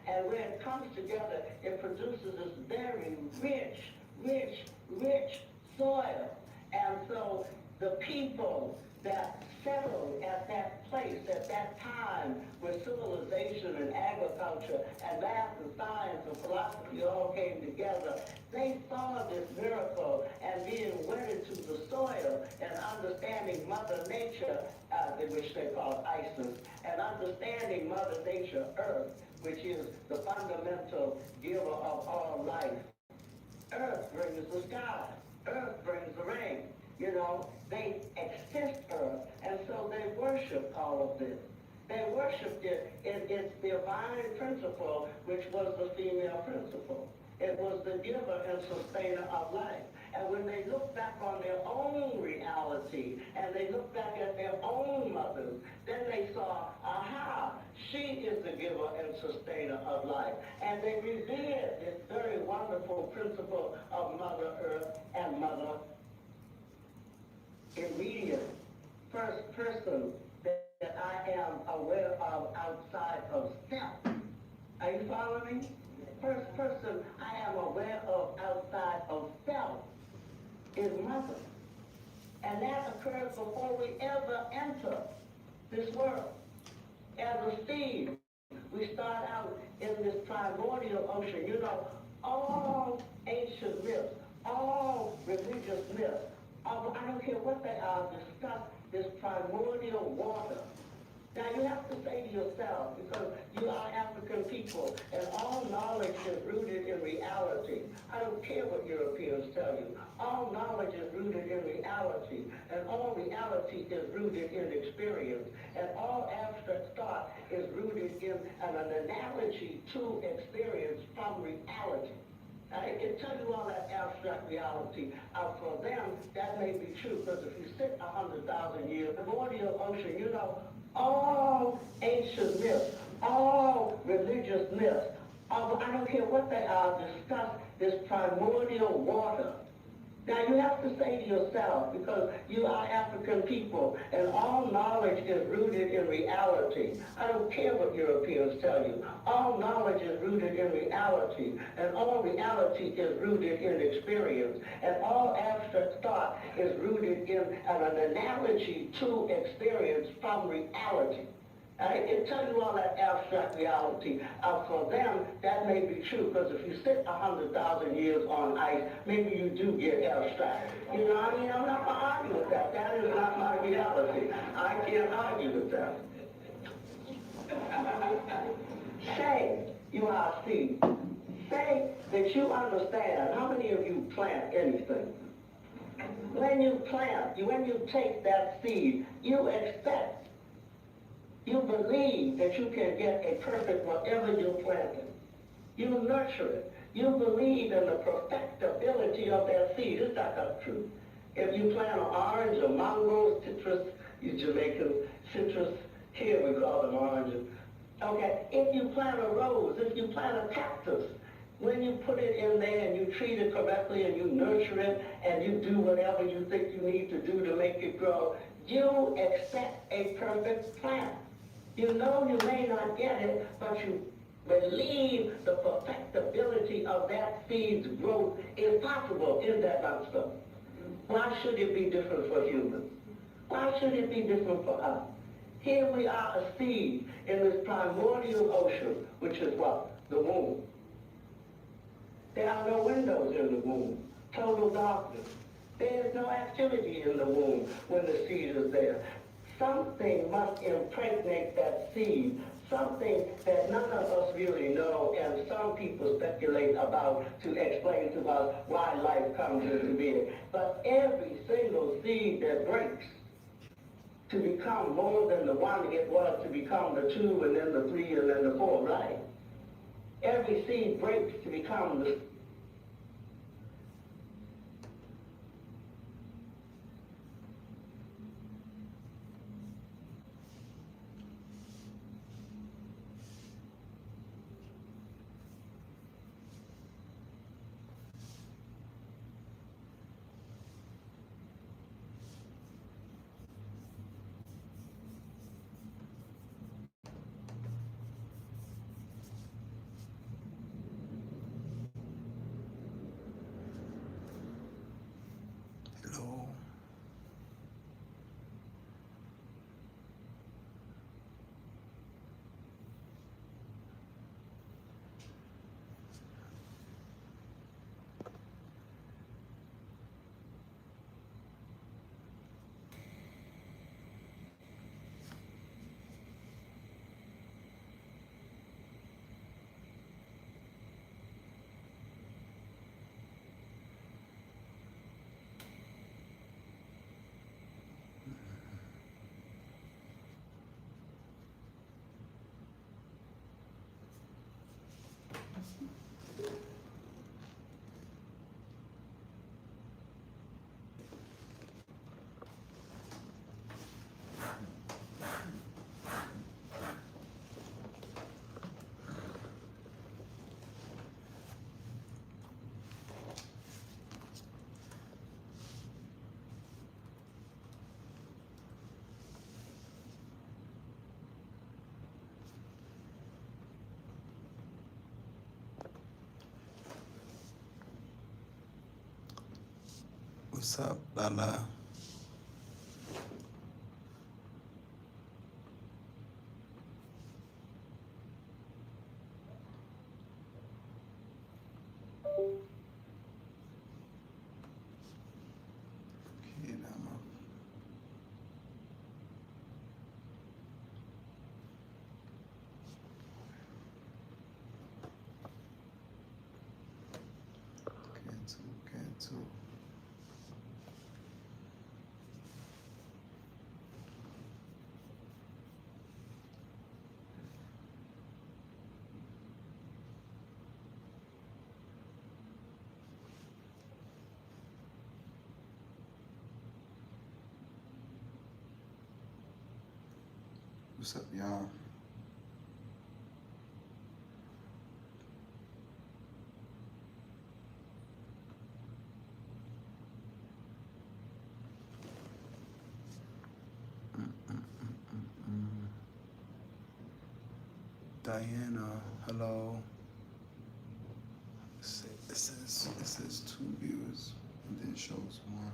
And when it comes together, it produces this very rich soil. And so the people that settled at that place, at that time, where civilization and agriculture and math and science and philosophy all came together, they saw this miracle and being wedded to the soil and understanding Mother Nature, which they call Isis, and understanding Mother Nature, Earth, which is the fundamental giver of all life. Earth brings the sky. Earth brings the rain. You know, they exist Earth, and so they worship all of this. They worshiped it in its divine principle, which was the female principle. It was the giver and sustainer of life. And when they look back on their own reality, and they look back at their own mothers, then they saw, aha, she is the giver and sustainer of life. And they revered this very wonderful principle of Mother Earth and Mother immediate first person that I am aware of outside of self. Are you following me? First person I am aware of outside of self is Mother. And that occurs before we ever enter this world. As a seed, we start out in this primordial ocean. You know, all ancient myths, all religious myths, I don't care what they are, discuss this primordial water. Now you have to say to yourself, because you are African people, and all knowledge is rooted in reality. I don't care what Europeans tell you. All knowledge is rooted in reality, and all reality is rooted in experience, and all abstract thought is rooted in an analogy to experience from reality. I can tell you all that abstract reality. For them, that may be true, because if you sit 100,000 years, the primordial ocean, you know, all ancient myths, all religious myths, I don't care what they are, discuss this primordial water. Now you have to say to yourself, because you are African people, and all knowledge is rooted in reality. I don't care what Europeans tell you. All knowledge is rooted in reality, and all reality is rooted in experience, and all abstract thought is rooted in an analogy to experience from reality. I can tell you all that abstract reality. For them, that may be true, because if you sit 100,000 years on ice, maybe you do get abstract. You know, I mean, I'm not going to argue with that. That is not my reality. I can't argue with that. Say you are a seed. Say that you understand. How many of you plant anything? When you plant, when you take that seed, you expect, you believe that you can get a perfect whatever you planted. You nurture it. You believe in the perfectibility of that seed. Is that true? If you plant an orange, a mango, citrus, you Jamaicans, citrus, here we call them oranges. Okay, if you plant a rose, if you plant a cactus, when you put it in there and you treat it correctly and you nurture it and you do whatever you think you need to do to make it grow, you expect a perfect plant. You know you may not get it, but you believe the perfectibility of that seed's growth is possible. Is that not so? Why should it be different for humans? Why should it be different for us? Here we are, a seed in this primordial ocean, which is what? The womb. There are no windows in the womb. Total darkness. There is no activity in the womb when the seed is there. Something must impregnate that seed, something that none of us really know, and some people speculate about to explain to us why life comes into being. But every single seed that breaks to become more than the one it was, to become the two, and then the three, and then the four, right? Every seed breaks to become the Hello. What's up, Lala? Okay, now I'm up. Cancel. What's up, y'all? Diana, hello. It says 2 viewers and then shows 1.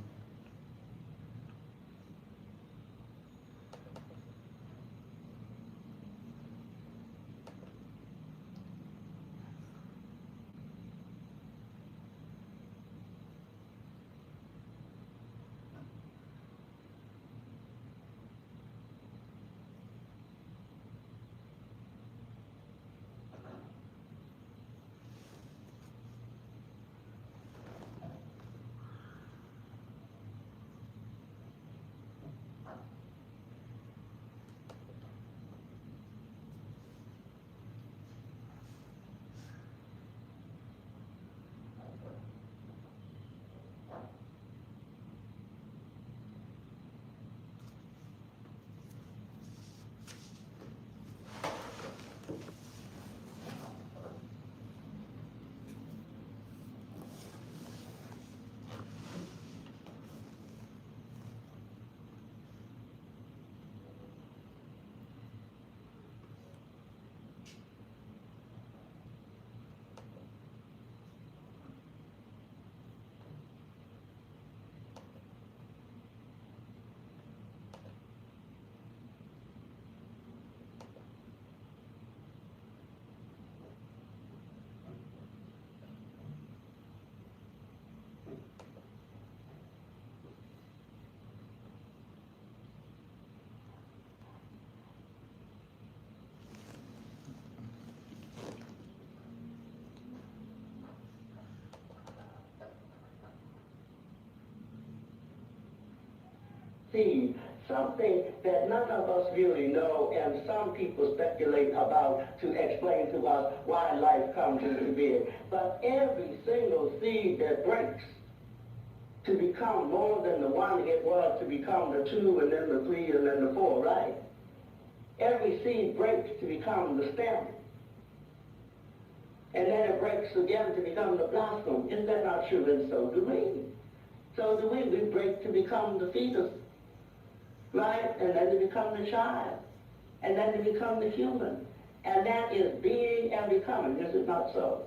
seed, something that none of us really know, and some people speculate about to explain to us why life comes into being. But every single seed that breaks to become more than the one it was, to become the 2 and then the 3 and then the 4, right? Every seed breaks to become the stem. And then it breaks again to become the blossom. Isn't that not true? And so do we. So do we. We break to become the fetus, right? And then to become the child. And then to become the human. And that is being and becoming. Is it not so?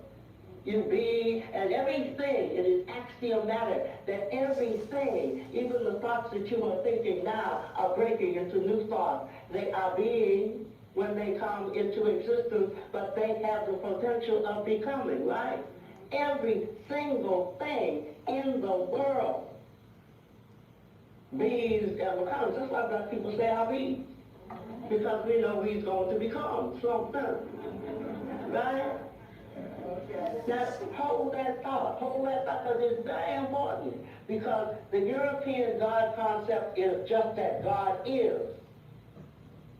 You be, and everything, it is axiomatic that everything, even the thoughts that you are thinking now, are breaking into new thoughts. They are being when they come into existence, but they have the potential of becoming, right? Every single thing in the world bees and becomes. That's why black people say I be. Because we know he's going to become something, right? Now, hold that thought, because it's very important. Because the European God concept is just that God is.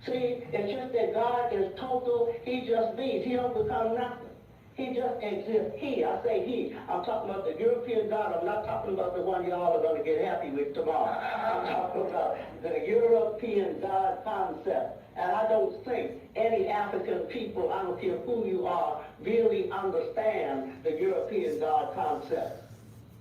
See, it's just that God is total, he just bees, he don't become nothing. He just exists. I say he. I'm talking about the European God. I'm not talking about the one y'all are going to get happy with tomorrow. I'm talking about the European God concept. And I don't think any African people, I don't care who you are, really understand the European God concept.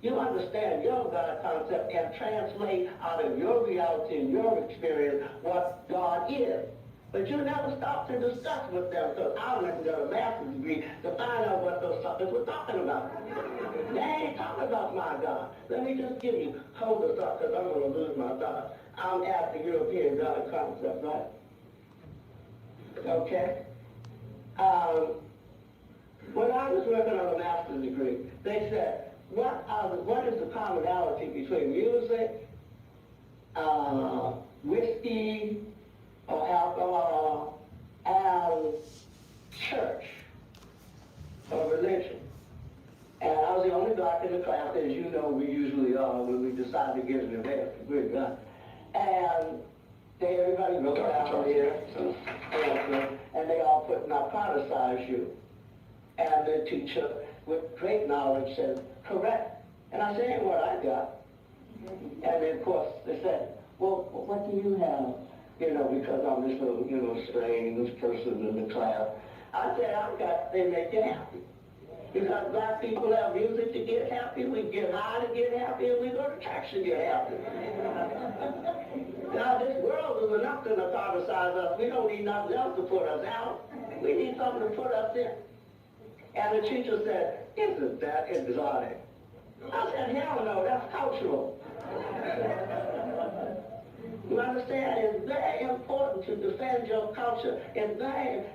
You understand your God concept and translate out of your reality and your experience what God is. But you never stop to discuss with them, because I went and got a master's degree to find out what those suckers were talking about. They ain't talking about my God. Let me just give you, hold this up, because I'm going to lose my thought. I'm at the European God concept, right? Okay? When I was working on a master's degree, they said, what is the commonality between music, whiskey, or alcohol, and church, or religion? And I was the only black in the class, as you know we usually are when we decide to get an advanced degree, right? And everybody wrote down here, and they all put narcoticize you. And the teacher, with great knowledge, said, correct. And I said, ain't what I got. And then, of course, they said, well, what do you have? You know, because I'm this little, strange person in the class. I said, I've got, they make you happy. Because black people have music to get happy, we get high to get happy, and we go to church to get happy. Now, this world is enough to narcoticize us. We don't need nothing else to put us out. We need something to put us in. And the teacher said, isn't that exotic? I said, hell no, that's cultural. You understand? It's very important to defend your culture. It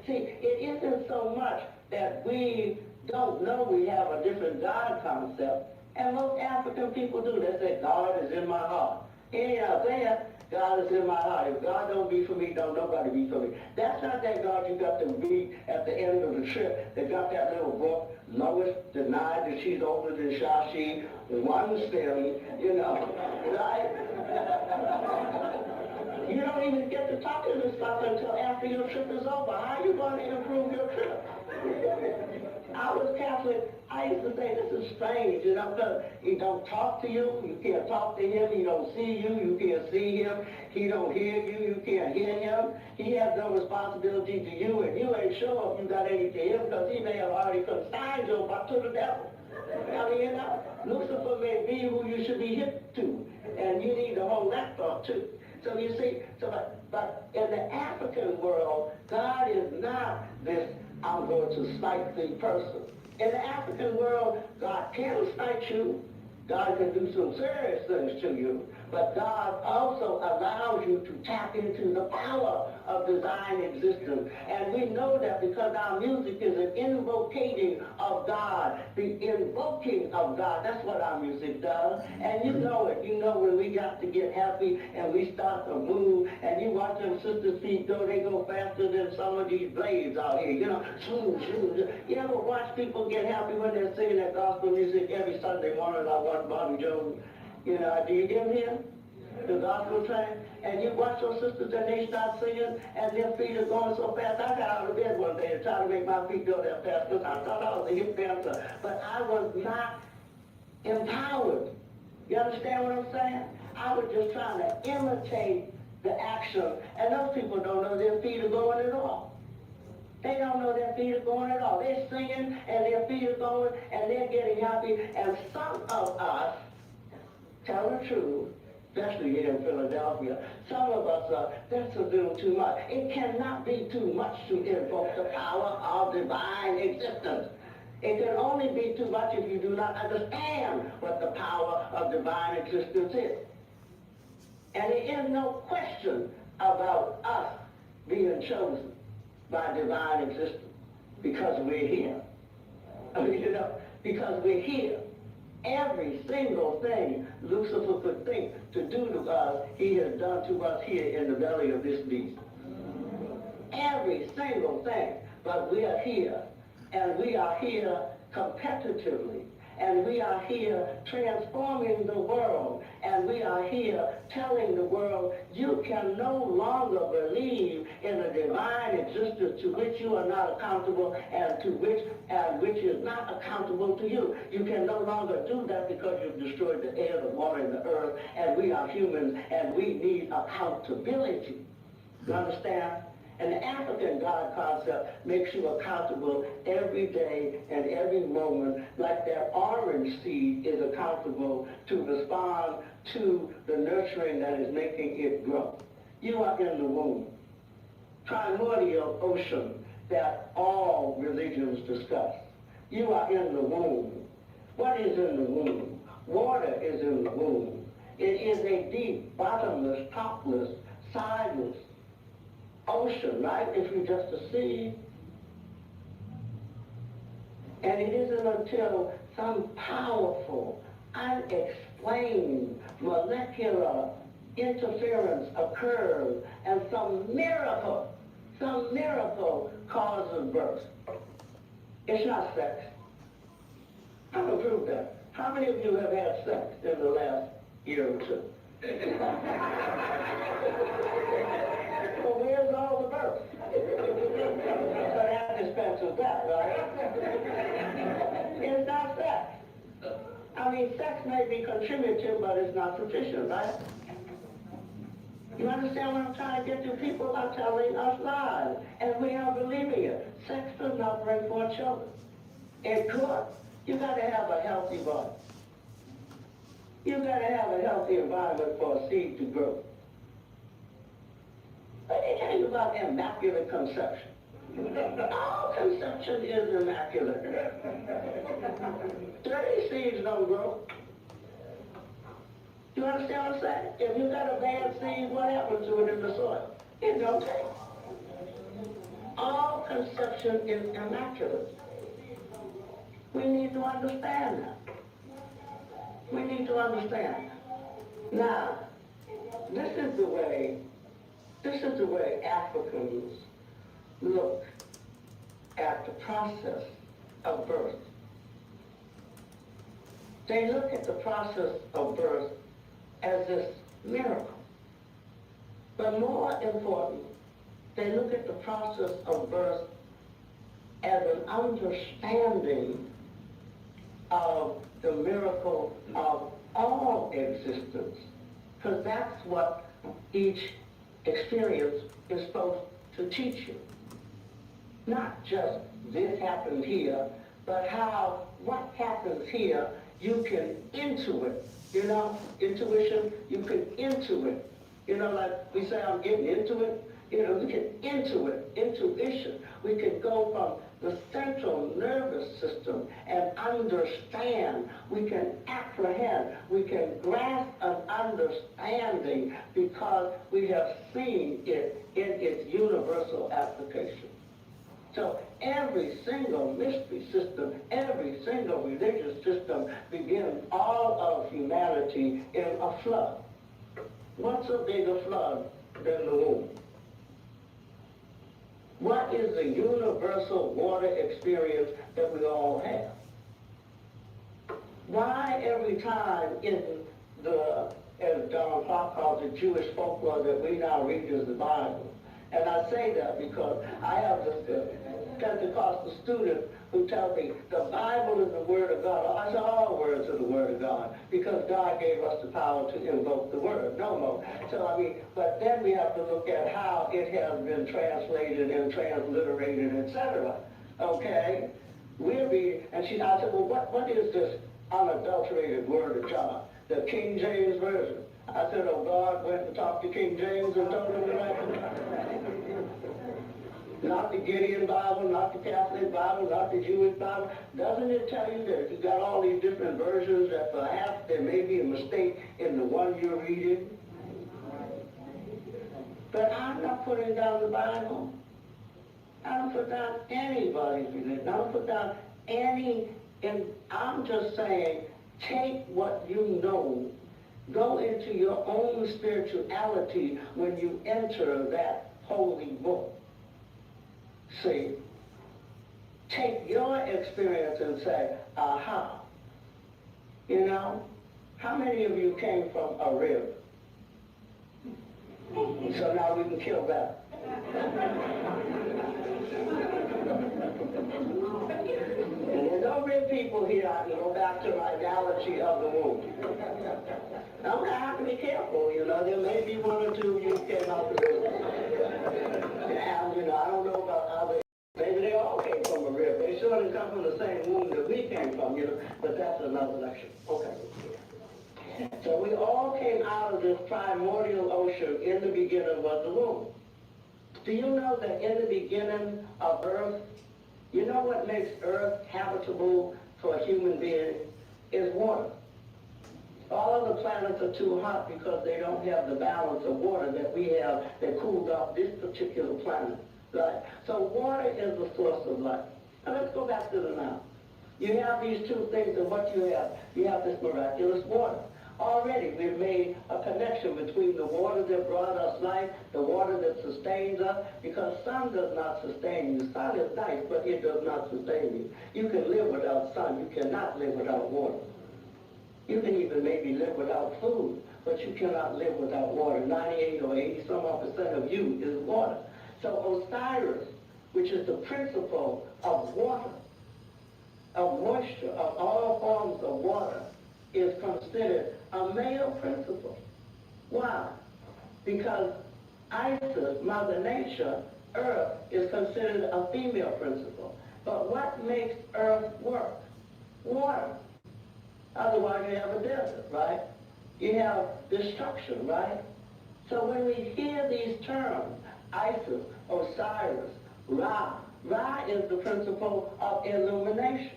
isn't so much that we don't know we have a different God concept. And most African people do. They say, God is in my heart. He ain't out there. God is in my heart. If God don't be for me, don't nobody be for me. That's not that God you got to be at the end of the trip. They got that little book, Lois denied that she's older than Shashi, one stem, right? You don't even get to talk to this stuff until after your trip is over. How are you going to improve your trip? I was Catholic. I used to say, this is strange, because he don't talk to you, you can't talk to him, he don't see you, you can't see him, he don't hear you, you can't hear him, he has no responsibility to you, and you ain't sure if you got any to him, because he may have already consigned you to the devil. Lucifer may be who you should be hip to, and you need to hold that thought too. So you see, but in the African world, God is not this, I'm going to smite the person. In the African world, God can smite you. God can do some serious things to you, but God also allows you to tap into the power of divine existence. And we know that because our music is an invocating of God, the invoking of God. That's what our music does. And you know it. You know when we got to get happy and we start to move, and you watch them sisters' feet go, they go faster than some of these blades out here. Smooth, smooth. You ever watch people get happy when they're singing that gospel music every Sunday morning? I watch Bobby Jones. Do you get him? the gospel train, and you watch those sisters and they start singing, and their feet are going so fast. I got out of bed one day and tried to make my feet go that fast because I thought I was a hip dancer, but I was not empowered. You understand what I'm saying? I was just trying to imitate the action, and those people don't know their feet are going at all. They don't know their feet are going at all. They're singing and their feet are going and they're getting happy. And some of us, tell the truth, especially here in Philadelphia, some of us, that's a little too much. It cannot be too much to invoke the power of divine existence. It can only be too much if you do not understand what the power of divine existence is. And there is no question about us being chosen by divine existence because we're here. I mean, because we're here. Every single thing Lucifer could think to do to us, he has done to us here in the belly of this beast. Every single thing. But we are here, and we are here competitively, and we are here transforming the world, and we are here telling the world you can no longer believe in a divine existence to which you are not accountable and which is not accountable to you. You can no longer do that because you've destroyed the air, the water, and the earth, and we are humans, and we need accountability. You understand? And the African God concept makes you accountable every day and every moment, like that orange seed is accountable to respond to the nurturing that is making it grow. You are in the womb. Primordial ocean that all religions discuss. You are in the womb. What is in the womb? Water is in the womb. It is a deep, bottomless, topless, sideless ocean, right? If you just a seed. And it isn't until some powerful, unexplained molecular interference occurs and some miracle causes birth. It's not sex. I can prove that. How many of you have had sex in the last year or two? Well, where's all the birth? So that dispenses that, right? It's not sex. I mean, sex may be contributive, but it's not sufficient, right? You understand what I'm trying to get to? People are telling us lies, and we are believing it. Sex does not bring forth children. It could. You got to have a healthy body. You got to have a healthy environment for a seed to grow. Let me tell you about immaculate conception. All conception is immaculate. Dirty seeds don't grow. You understand what I'm saying? If you got a bad seed, what happens to it in the soil? It don't take. All conception is immaculate. We need to understand that. We need to understand. Now, this is the way Africans look at the process of birth. They look at the process of birth as this miracle. But more important, they look at the process of birth as an understanding of the miracle of all existence. Because that's what each experience is supposed to teach you. Not just this happened here, but how what happens here, you can intuit. You know, intuition, you can intuit. You know, like we say, I'm getting into it. You know, we can intuit, intuition. We can go from the central nervous system and understand. We can apprehend. We can grasp an understanding because we have seen it in its universal application. So every single mystery system, every single religious system begins all of humanity in a flood. What's a bigger flood than the womb? What is the universal water experience that we all have? Why every time in the as John Clark calls it, Jewish folklore that we now read as the Bible. And I say that because I have this Pentecostal student who tells me the Bible is the Word of God. I say all words are the Word of God because God gave us the power to invoke the Word. No more. So I mean, but then we have to look at how it has been translated and transliterated, etc. Okay? We'll be, and I said, well, what is this unadulterated Word of God? The King James Version. I said, oh, God went and talked to King James and told him to write it. Not the Gideon Bible, not the Catholic Bible, not the Jewish Bible. Doesn't it tell you that you got all these different versions that perhaps there may be a mistake in the one you're reading? But I'm not putting down the Bible. I don't put down anybody's religion. I don't put down any, and I'm just saying, take what you know, go into your own spirituality when you enter that holy book. See, take your experience and say, aha. You know, how many of you came from a rib? So now we can kill that. And there's no rib people here. I can go back to my analogy of the womb. I'm going to have to be careful, you know. There may be one or two of you who came out the rib. And, you know, I don't know about others. Maybe they all came from a rib. They sure didn't come from the same womb that we came from, you know. But that's another lecture. Okay. So we all came out of this primordial ocean. In the beginning was the womb. Do you know that in the beginning of Earth, you know what makes Earth habitable for a human being is water. All of the planets are too hot because they don't have the balance of water that we have that cools off this particular planet. Right? So water is the source of life. Now let's go back to the now. You have these two things, and what you have? You have this miraculous water. Already we've made a connection between the water that brought us life, the water that sustains us, because sun does not sustain you. Sun is nice, but it does not sustain you. You can live without sun. You cannot live without water. You can even maybe live without food, but you cannot live without water. 98 or 80 some odd % of you is water. So Osiris, which is the principle of water, of moisture, of all forms of water, is considered a male principle. Why? Because Isis, Mother Nature, Earth, is considered a female principle. But what makes Earth work? Water. Otherwise you have a desert, right? You have destruction, right? So when we hear these terms, Isis, Osiris, Ra, Ra is the principle of illumination.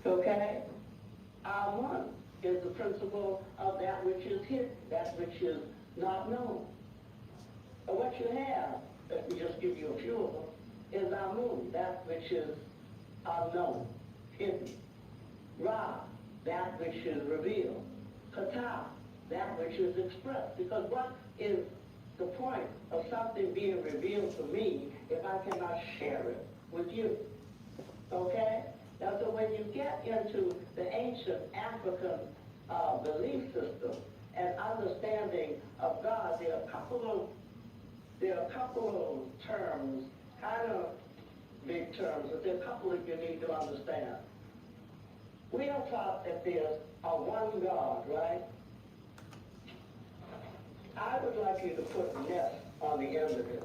Okay? Amun is the principle of that which is hidden, that which is not known. But what you have, let me just give you a few of them, is Amun, that which is unknown, hidden. Ra, that which is revealed. Kata, that which is expressed. Because what is the point of something being revealed to me if I cannot share it with you? Okay? Now, so when you get into the ancient African belief system and understanding of God, there are a couple of terms, kind of big terms, but there are a couple that you need to understand. We are taught that there's a one God, right? I would like you to put ness on the end of it.